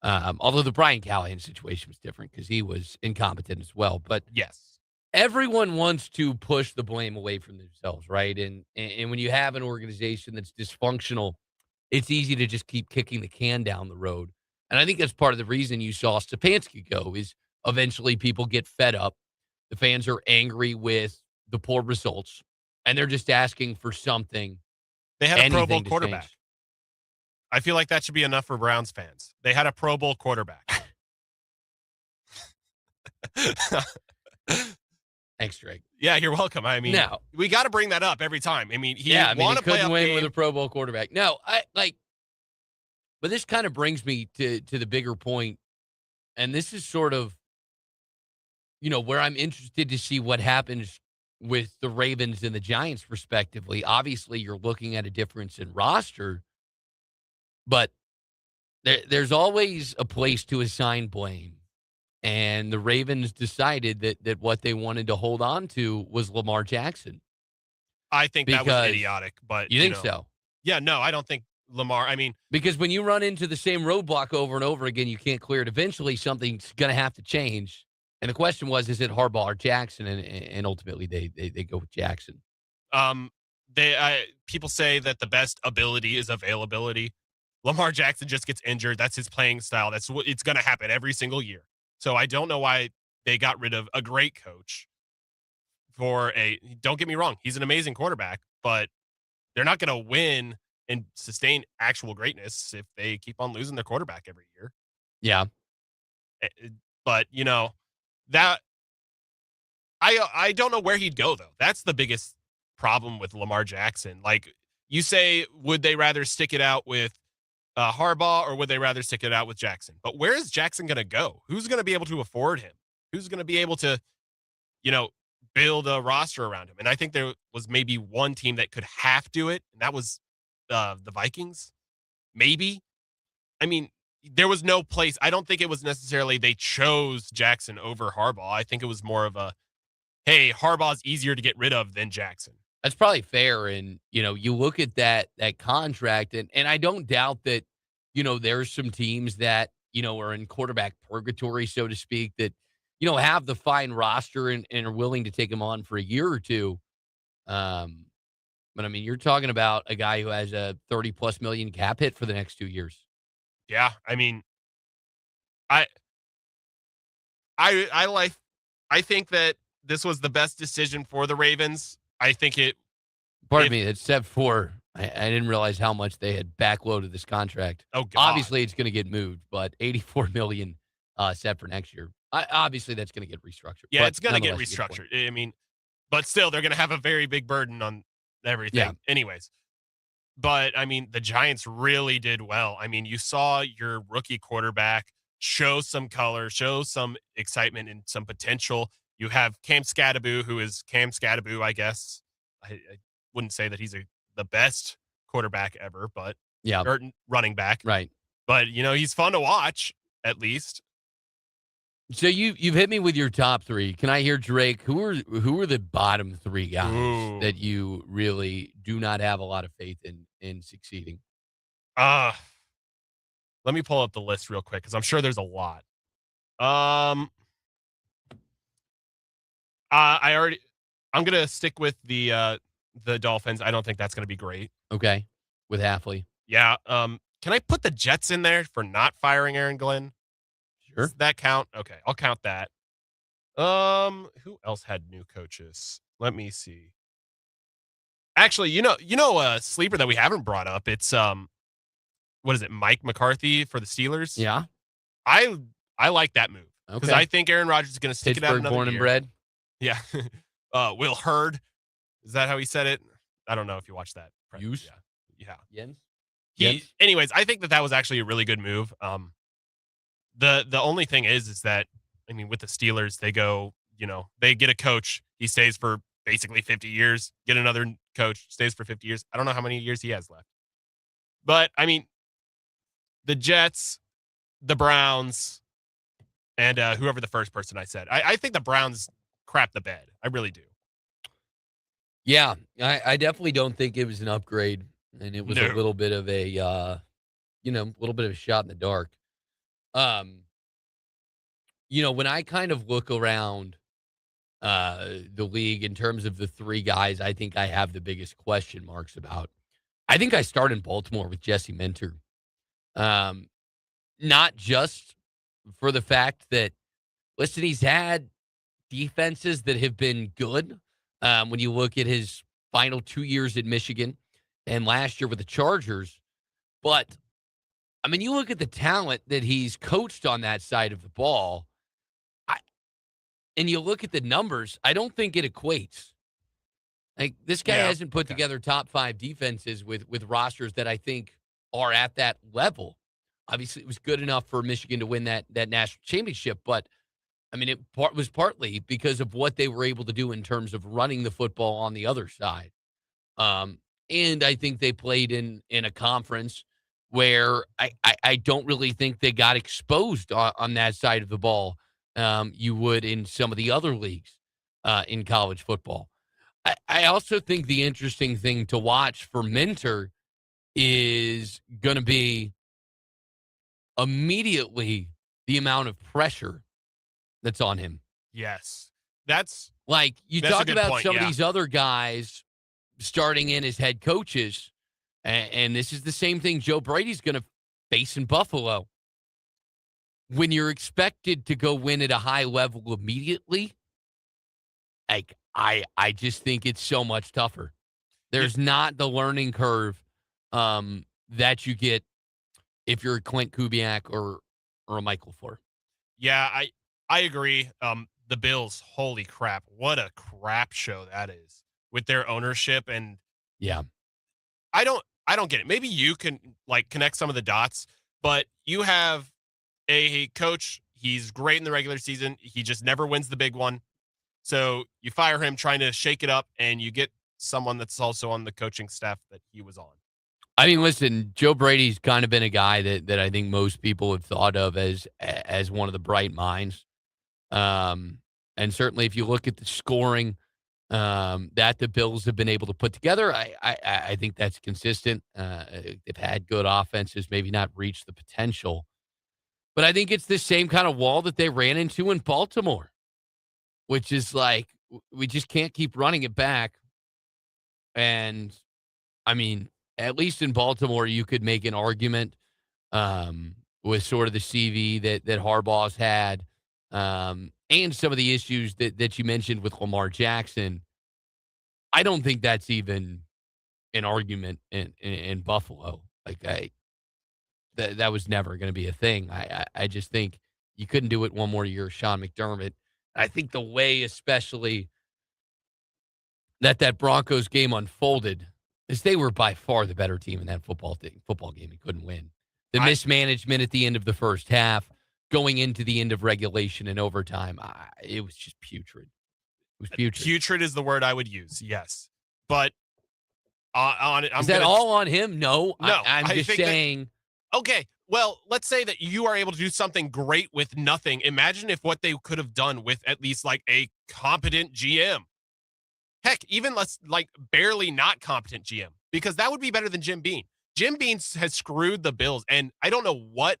Although the Brian Callahan situation was different because he was incompetent as well. But yes, everyone wants to push the blame away from themselves, right? And when you have an organization that's dysfunctional, it's easy to just keep kicking the can down the road. And I think that's part of the reason you saw Stefanski go is eventually people get fed up. The fans are angry with the poor results, and they're just asking for something. They had a Pro Bowl anything to quarterback. change. I feel like that should be enough for Browns fans. They had a Pro Bowl quarterback. Thanks, Drake. Yeah, you're welcome. I mean, No. we got to bring that up every time. I mean, he he won a couldn't playoff win game with a Pro Bowl quarterback. No, but this kind of brings me to the bigger point, and this is sort of, where I'm interested to see what happens with the Ravens and the Giants respectively. Obviously, you're looking at a difference in roster, but there's always a place to assign blame. And the Ravens decided that what they wanted to hold on to was Lamar Jackson. I think that was idiotic, but you think so? Yeah, no, I don't think Lamar. I mean, because when you run into the same roadblock over and over again, you can't clear it. Eventually, something's going to have to change. And the question was, is it Harbaugh or Jackson? And ultimately, they go with Jackson. People say that the best ability is availability. Lamar Jackson just gets injured. That's his playing style. That's what it's going to happen every single year. So I don't know why they got rid of a great coach don't get me wrong, he's an amazing quarterback, but they're not going to win and sustain actual greatness if they keep on losing their quarterback every year. Yeah. But, that I don't know where he'd go, though. That's the biggest problem with Lamar Jackson. Like you say, would they rather stick it out with Harbaugh or would they rather stick it out with Jackson? But where is Jackson going to go? Who's going to be able to afford him? Who's going to be able to, build a roster around him? And I think there was maybe one team that could half do it, and that was the Vikings. Maybe. I mean, there was no place. I don't think it was necessarily they chose Jackson over Harbaugh. I think it was more of hey, Harbaugh's easier to get rid of than Jackson. That's probably fair. And, you look at that contract, and I don't doubt that, there's some teams that, are in quarterback purgatory, so to speak, that, have the fine roster and are willing to take him on for a year or two. But I mean, you're talking about a guy who has a 30+ million cap hit for the next 2 years. Yeah. I mean, I think that this was the best decision for the Ravens. I think Pardon me, except for I didn't realize how much they had backloaded this contract. Oh, God. Obviously, it's going to get moved, but $84 million set for next year. Obviously, that's going to get restructured. Yeah, but it's going to get restructured. I mean, but still, they're going to have a very big burden on everything. Yeah. Anyways, but I mean, the Giants really did well. I mean, you saw your rookie quarterback show some color, show some excitement and some potential. You have Cam Scadaboo, who is Cam Scadaboo, I guess. I wouldn't say that he's the best quarterback ever, but or running back. Right. But, he's fun to watch, at least. So you've hit me with your top three. Can I hear, Drake, who are the bottom three guys that you really do not have a lot of faith in succeeding? Let me pull up the list real quick because I'm sure there's a lot. I'm gonna stick with the Dolphins. I don't think that's gonna be great. Okay, with Halfley. Yeah. Can I put the Jets in there for not firing Aaron Glenn? Sure. Does that count? Okay, I'll count that. Who else had new coaches? Let me see. Actually, a sleeper that we haven't brought up. It's what is it? Mike McCarthy for the Steelers. Yeah. I like that move because I think Aaron Rodgers is going to stick it out another born year. and bred. Yeah. Will Hurd. Is that how he said it? I don't know if you watched that. Use. Yeah. Jens? Anyways, I think that was actually a really good move. The only thing is that, I mean, with the Steelers, they go, they get a coach. He stays for basically 50 years. Get another coach, stays for 50 years. I don't know how many years he has left. But, I mean, the Jets, the Browns, and whoever the first person I said. I think the Browns crap the bed. I really do. Yeah, I definitely don't think it was an upgrade, and it was a No. little bit of a, a little bit of a shot in the dark. Um, when I kind of look around the league in terms of the three guys I think I have the biggest question marks about, I think I start in Baltimore with Jesse Minter. Um, Not just for the fact that, listen, he's had defenses that have been good. When you look at his final 2 years at Michigan and last year with the Chargers, but I mean, you look at the talent that he's coached on that side of the ball, and you look at the numbers, I don't think it equates. Like, this guy hasn't put together top 5 defenses with rosters that I think are at that level. Obviously, it was good enough for Michigan to win that national championship, but I mean, it was partly because of what they were able to do in terms of running the football on the other side. And I think they played in a conference where I don't really think they got exposed on that side of the ball. You would in some of the other leagues in college football. I also think the interesting thing to watch for Minter is going to be immediately the amount of pressure that's on him. Yes. That's like you that's talk about point, some of these other guys starting in as head coaches, and this is the same thing Joe Brady's going to face in Buffalo. When you're expected to go win at a high level immediately, like I just think it's so much tougher. There's not the learning curve that you get if you're a Clint Kubiak or a Michael LaFleur. Yeah, I agree. The Bills, holy crap, what a crap show that is with their ownership. And yeah, I don't get it. Maybe you can like connect some of the dots, but you have a coach. He's great in the regular season. He just never wins the big one. So you fire him trying to shake it up, and you get someone that's also on the coaching staff that he was on. I mean, listen, Joe Brady's kind of been a guy that I think most people have thought of as one of the bright minds. And certainly if you look at the scoring that the Bills have been able to put together, I think that's consistent. They've had good offenses, maybe not reached the potential. But I think it's the same kind of wall that they ran into in Baltimore, which is like, we just can't keep running it back. And, I mean, at least in Baltimore, you could make an argument with sort of the CV that Harbaugh's had and some of the issues that you mentioned with Lamar Jackson. I don't think that's even an argument in Buffalo. Like, that was never going to be a thing. I just think you couldn't do it one more year, Sean McDermott. I think the way, especially that Broncos game unfolded, is they were by far the better team in that football game. He couldn't win. The mismanagement at the end of the first half, going into the end of regulation and overtime, it was just putrid. It was putrid. Putrid is the word I would use. Yes, but is that all on him? No, I'm just saying. Okay, well, let's say that you are able to do something great with nothing. Imagine if what they could have done with at least like a competent GM. Heck, even less like barely not competent GM, because that would be better than Jim Beam. Jim Beam has screwed the Bills, and I don't know what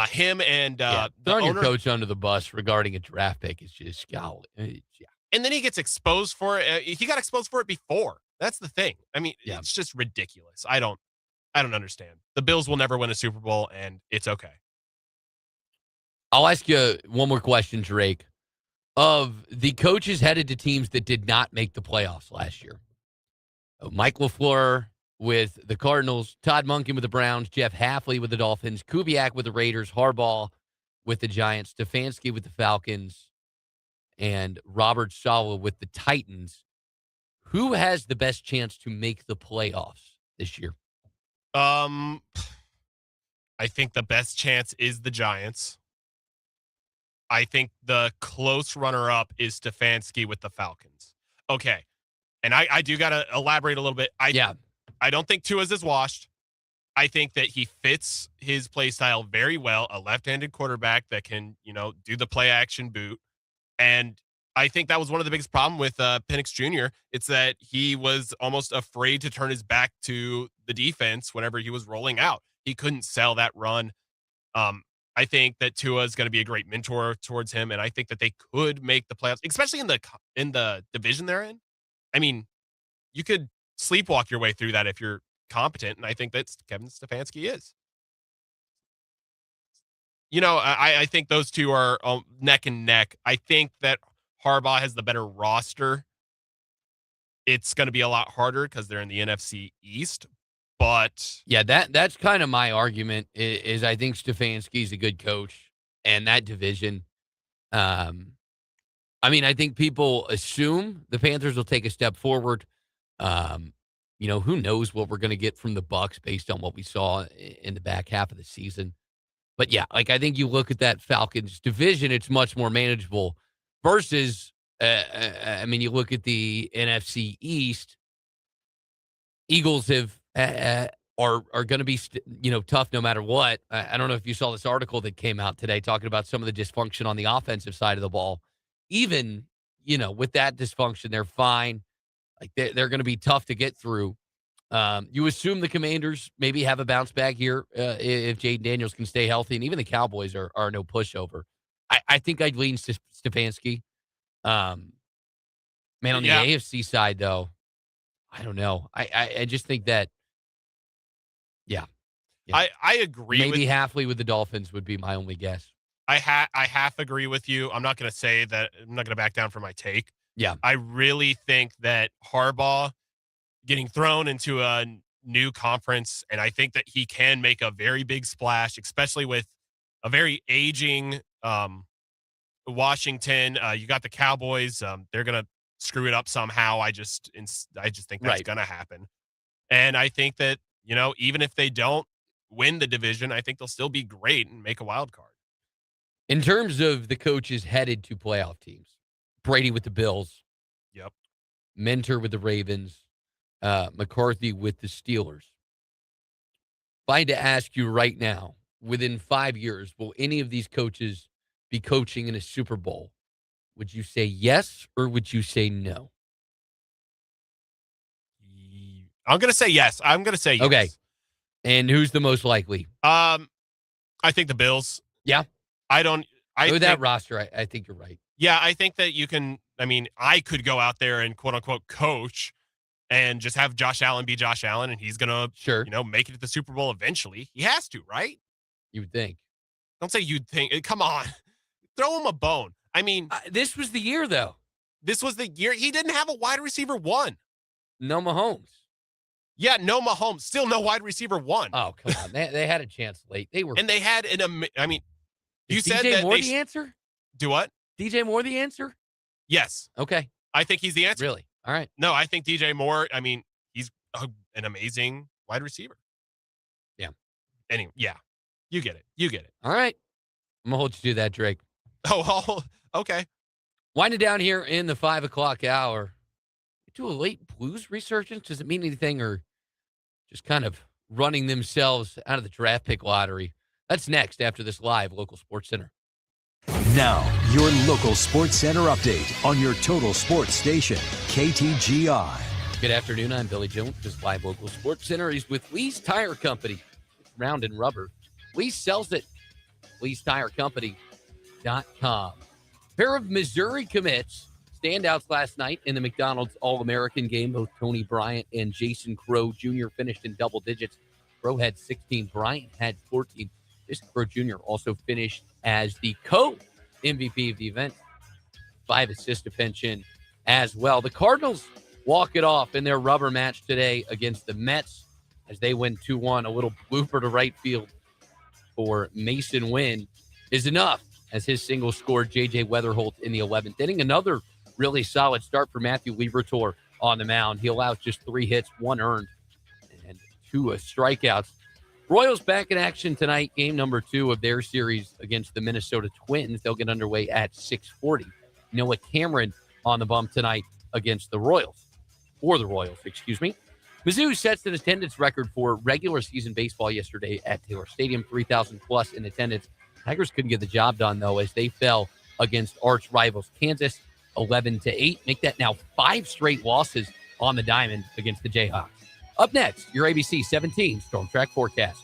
him and the throwing owner, your coach under the bus regarding a draft pick is just scowling. Yeah. And then he gets exposed for it. He got exposed for it before. That's the thing. I mean, it's just ridiculous. I don't understand. The Bills will never win a Super Bowl, and it's okay. I'll ask you one more question, Drake. Of the coaches headed to teams that did not make the playoffs last year, Mike LaFleur with the Cardinals, Todd Monken with the Browns, Jeff Hafley with the Dolphins, Kubiak with the Raiders, Harbaugh with the Giants, Stefanski with the Falcons, and Robert Saleh with the Titans. Who has the best chance to make the playoffs this year? I think the best chance is the Giants. I think the close runner-up is Stefanski with the Falcons. Okay. And I do got to elaborate a little bit. I don't think Tua's is washed. I think that he fits his play style very well, a left-handed quarterback that can, do the play-action boot. And I think that was one of the biggest problem with Penix Jr. It's that he was almost afraid to turn his back to the defense whenever he was rolling out. He couldn't sell that run. I think that Tua is going to be a great mentor towards him, and I think that they could make the playoffs, especially in the division they're in. I mean, you could sleepwalk your way through that if you're competent, and I think that Kevin Stefanski is. I think those two are neck and neck. I think that Harbaugh has the better roster. It's going to be a lot harder because they're in the NFC East. But yeah, that's kind of my argument. Is I think Stefanski's a good coach, and that division. I think people assume the Panthers will take a step forward. Who knows what we're going to get from the Bucs based on what we saw in the back half of the season. But yeah, I think you look at that Falcons division, it's much more manageable versus, you look at the NFC East. Eagles are going to be tough no matter what. I don't know if you saw this article that came out today talking about some of the dysfunction on the offensive side of the ball. Even with that dysfunction, they're fine. Like they're going to be tough to get through. You assume the Commanders maybe have a bounce back here if Jaden Daniels can stay healthy, and even the Cowboys are no pushover. I think I'd lean Stefanski. On the AFC side, though, I don't know. I just think that, yeah. I agree. Maybe Halfley with the Dolphins would be my only guess. I half agree with you. I'm not going to say that. I'm not going to back down from my take. Yeah. I really think that Harbaugh getting thrown into a new conference, and I think that he can make a very big splash, especially with a very aging Washington. You got the Cowboys. They're going to screw it up somehow. I just think that's going to happen. And I think that, even if they don't win the division, I think they'll still be great and make a wild card. In terms of the coaches headed to playoff teams, Brady with the Bills. Yep. Mentor with the Ravens. McCarthy with the Steelers. If I had to ask you right now, within 5 years, will any of these coaches be coaching in a Super Bowl? Would you say yes or would you say no? I'm going to say yes. Okay. And who's the most likely? I think the Bills. Yeah. With that roster, I think you're right. Yeah, I think that you can. I could go out there and quote unquote coach and just have Josh Allen be Josh Allen, and he's gonna make it to the Super Bowl eventually. He has to, right? You would think. Don't say you'd think. Come on, throw him a bone. This was the year, though. This was the year he didn't have a wide receiver one. No Mahomes. Yeah, no Mahomes. Still no wide receiver one. Oh, come on. They had a chance late. They had you said DJ that Moore the answer? Do what? DJ Moore the answer? Yes. Okay. I think he's the answer. Really? All right. No, I think DJ Moore, he's an amazing wide receiver. Yeah. Anyway, yeah. You get it. All right. I'm going to hold you to that, Drake. Oh, okay. Winding down here in the 5 o'clock hour. Do a late Blues resurgence? Does it mean anything or just kind of running themselves out of the draft pick lottery? That's next after this live local sports center. Now, your local sports center update on your total sports station, KTGI. Good afternoon. I'm Billy Jones. This live local sports center is with Lee's Tire Company. Round and rubber. Lee sells it. Lee'sTireCompany.com. Pair of Missouri commits. Standouts last night in the McDonald's All-American game. Both Tony Bryant and Jason Crow Jr. finished in double digits. Crow had 16. Bryant had 14. Jason Crow Jr. also finished as the co-MVP of the event. 5 assist to pension as well. The Cardinals walk it off in their rubber match today against the Mets as they win 2-1. A little blooper to right field for Mason Wynn is enough as his single scored J.J. Weatherholt in the 11th inning. Another really solid start for Matthew Liberatore on the mound. He allows just 3 hits, 1 earned, and 2 strikeouts. Royals back in action tonight, game number 2 of their series against the Minnesota Twins. They'll get underway at 6:40. Noah Cameron on the bump tonight against the Royals. For the Royals, excuse me. Mizzou sets an attendance record for regular season baseball yesterday at Taylor Stadium, 3,000 plus in attendance. Tigers couldn't get the job done, though, as they fell against arch rivals Kansas 11-8. Make that now 5 straight losses on the diamond against the Jayhawks. Up next, your ABC 17 Storm Track forecast.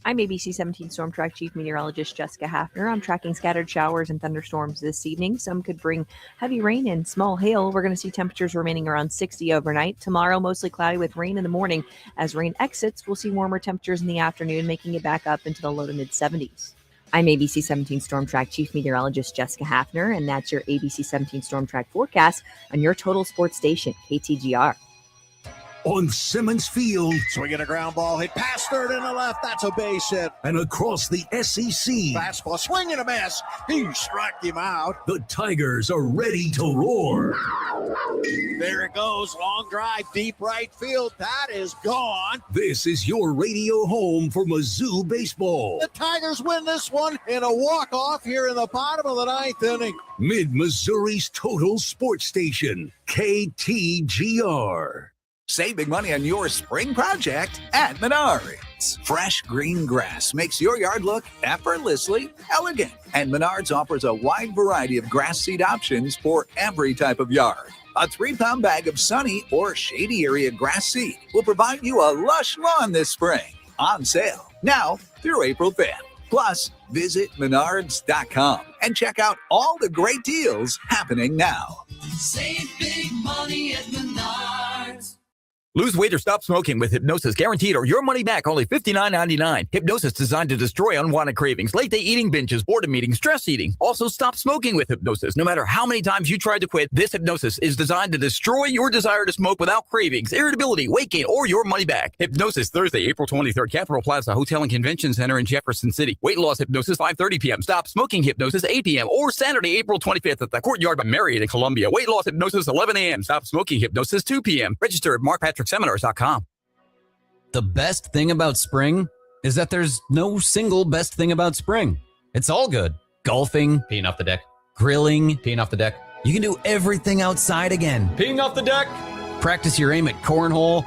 I'm ABC 17 Storm Track Chief Meteorologist Jessica Hafner. I'm tracking scattered showers and thunderstorms this evening. Some could bring heavy rain and small hail. We're going to see temperatures remaining around 60 overnight. Tomorrow, mostly cloudy with rain in the morning. As rain exits, we'll see warmer temperatures in the afternoon, making it back up into the low to mid 70s. I'm ABC 17 Storm Track Chief Meteorologist Jessica Hafner, and that's your ABC 17 Storm Track forecast on your total sports station, KTGR. On Simmons Field. Swinging a ground ball, hit past third and the left. That's a base hit. And across the SEC. Fastball, swing and a miss. He struck him out. The Tigers are ready to roar. There it goes. Long drive, deep right field. That is gone. This is your radio home for Mizzou baseball. The Tigers win this one in a walk-off here in the bottom of the 9th inning. Mid-Missouri's total sports station, KTGR. Save big money on your spring project at Menards. Fresh green grass makes your yard look effortlessly elegant. And Menards offers a wide variety of grass seed options for every type of yard. A 3-pound bag of sunny or shady area grass seed will provide you a lush lawn this spring. On sale now through April 5th. Plus, visit Menards.com and check out all the great deals happening now. Save big money at Menards. Lose weight or stop smoking with hypnosis guaranteed or your money back, only $59.99. Hypnosis designed to destroy unwanted cravings, late day eating binges, boredom eating, stress eating. Also stop smoking with hypnosis. No matter how many times you tried to quit, this hypnosis is designed to destroy your desire to smoke without cravings, irritability, weight gain, or your money back. Hypnosis Thursday, April 23rd, Capitol Plaza Hotel and Convention Center in Jefferson City. Weight loss hypnosis 5:30 p.m. Stop smoking hypnosis 8 p.m. or Saturday, April 25th at the Courtyard by Marriott in Columbia. Weight loss hypnosis 11 a.m. Stop smoking hypnosis 2 p.m. Register at markpatrickseminars.com. The best thing about spring is that there's no single best thing about spring. It's all good. Golfing, peeing off the deck. Grilling, peeing off the deck. You can do everything outside again. Peeing off the deck. Practice your aim at cornhole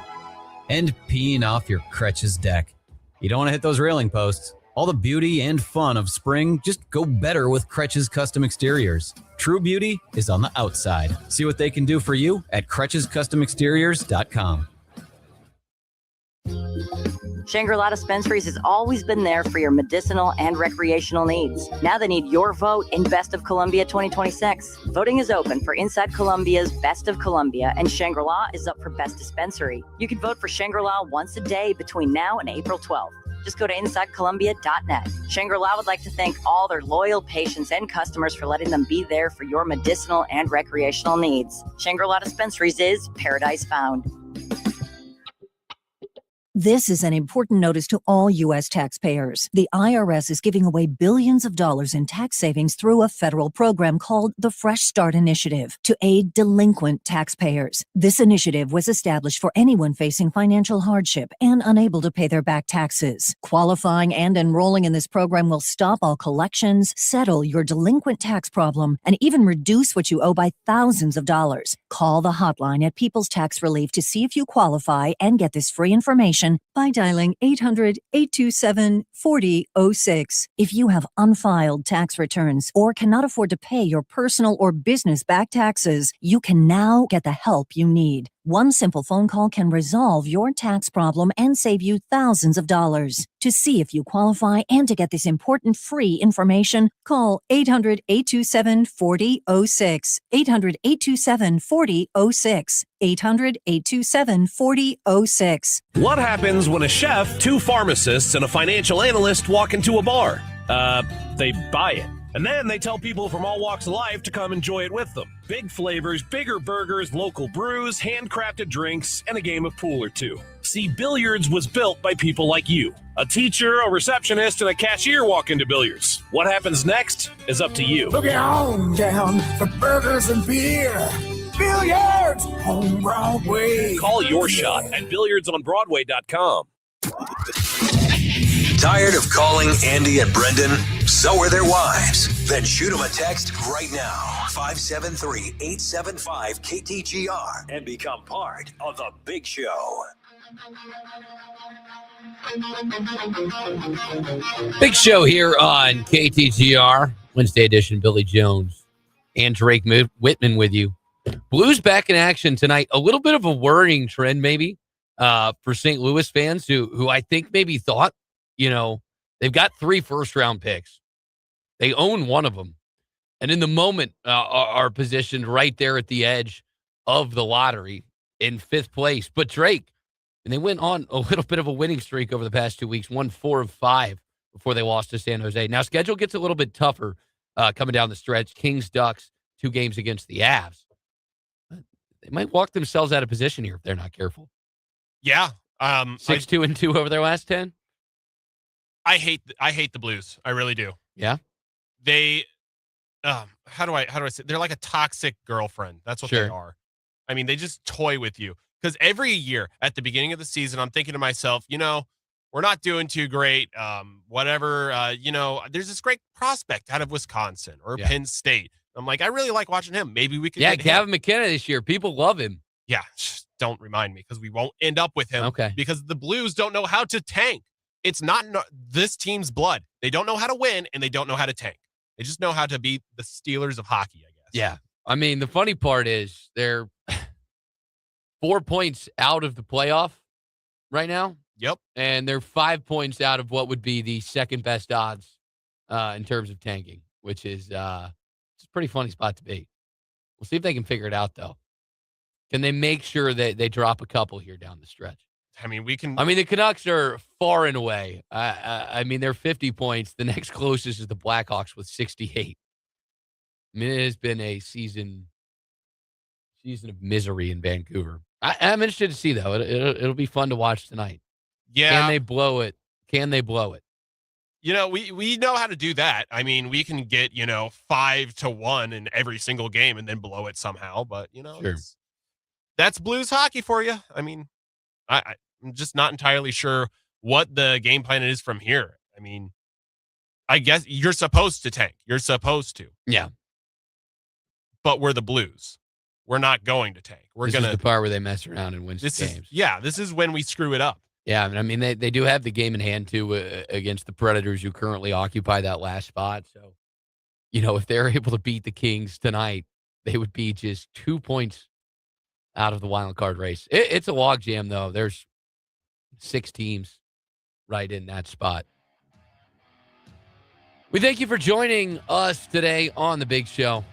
and peeing off your crutch's deck. You don't want to hit those railing posts. All the beauty and fun of spring just go better with Crutch's Custom Exteriors. True beauty is on the outside. See what they can do for you at CrutchesCustomExteriors.com. Shangri-La Dispensaries has always been there for your medicinal and recreational needs. Now they need your vote in Best of Columbia 2026. Voting is open for Inside Columbia's Best of Columbia, and Shangri-La is up for Best Dispensary. You can vote for Shangri-La once a day between now and April 12th. Just go to InsideColumbia.net. Shangri-La would like to thank all their loyal patients and customers for letting them be there for your medicinal and recreational needs. Shangri-La Dispensaries is Paradise Found. This is an important notice to all U.S. taxpayers. The IRS is giving away billions of dollars in tax savings through a federal program called the Fresh Start Initiative to aid delinquent taxpayers. This initiative was established for anyone facing financial hardship and unable to pay their back taxes. Qualifying and enrolling in this program will stop all collections, settle your delinquent tax problem, and even reduce what you owe by thousands of dollars. Call the hotline at People's Tax Relief to see if you qualify and get this free information by dialing 800-827-4006. If you have unfiled tax returns or cannot afford to pay your personal or business back taxes, you can now get the help you need. One simple phone call can resolve your tax problem and save you thousands of dollars. To see if you qualify and to get this important free information, call 800-827-4006. 800-827-4006. 800-827-4006. What happens when a chef, 2 pharmacists, and a financial analyst walk into a bar? They buy it. And then they tell people from all walks of life to come enjoy it with them. Big flavors, bigger burgers, local brews, handcrafted drinks, and a game of pool or two. See, billiards was built by people like you. A teacher, a receptionist, and a cashier walk into billiards. What happens next is up to you. Looking on down for burgers and beer. Billiards on Broadway. Call your shot at billiardsonbroadway.com. Tired of calling Andy and Brendan? So are their wives. Then shoot them a text right now. 573-875-KTGR and become part of the Big Show. Big show here on KTGR, Wednesday edition. Billy Jones and Drake Whitman with you. Blues back in action tonight. A little bit of a worrying trend, maybe, for St. Louis fans who I think maybe thought, they've got 3 first-round picks. They own one of them. And in the moment, are positioned right there at the edge of the lottery in 5th place. But Drake, and they went on a little bit of a winning streak over the past 2 weeks, won 4 of 5 before they lost to San Jose. Now, schedule gets a little bit tougher coming down the stretch. Kings, Ducks, 2 games against the Avs. They might walk themselves out of position here if they're not careful. Yeah. 6-2-2 over their last 10. I hate the Blues. I really do. Yeah. They, how do I say? They're like a toxic girlfriend. That's what they are. I mean, they just toy with you. Because every year at the beginning of the season, I'm thinking to myself, we're not doing too great. Whatever, there's this great prospect out of Wisconsin or Penn State. I'm like, I really like watching him. Maybe we could. Yeah, get Gavin him. McKenna this year. People love him. Yeah, don't remind me because we won't end up with him. Okay. Because the Blues don't know how to tank. It's not this team's blood. They don't know how to win and they don't know how to tank. They just know how to beat the Steelers of hockey, I guess. Yeah. I mean, the funny part is they're 4 points out of the playoff right now. Yep. And they're 5 points out of what would be the second best odds in terms of tanking, which is it's a pretty funny spot to be. We'll see if they can figure it out, though. Can they make sure that they drop a couple here down the stretch? I mean, we can. I mean, the Canucks are far and away. I mean, they're 50 points. The next closest is the Blackhawks with 68. I mean, it has been a season of misery in Vancouver. I'm interested to see, though. It'll be fun to watch tonight. Yeah. Can they blow it? Can they blow it? We know how to do that. I mean, we can get, 5-1 in every single game and then blow it somehow. But, Sure. That's Blues hockey for you. I mean, I'm just not entirely sure what the game plan is from here. I mean, I guess you're supposed to tank. You're supposed to. Yeah. But we're the Blues. We're not going to tank. This is the part where they mess around and win games. This is when we screw it up. Yeah, I mean, they do have the game in hand, too, against the Predators, who currently occupy that last spot. So, if they're able to beat the Kings tonight, they would be just 2 points out of the wild card race. It's a logjam, though. There's 6 teams right in that spot. We thank you for joining us today on The Big Show.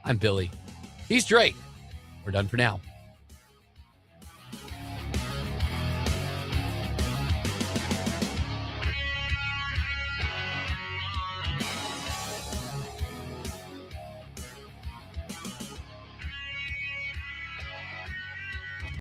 I'm Billy. He's Drake. We're done for now.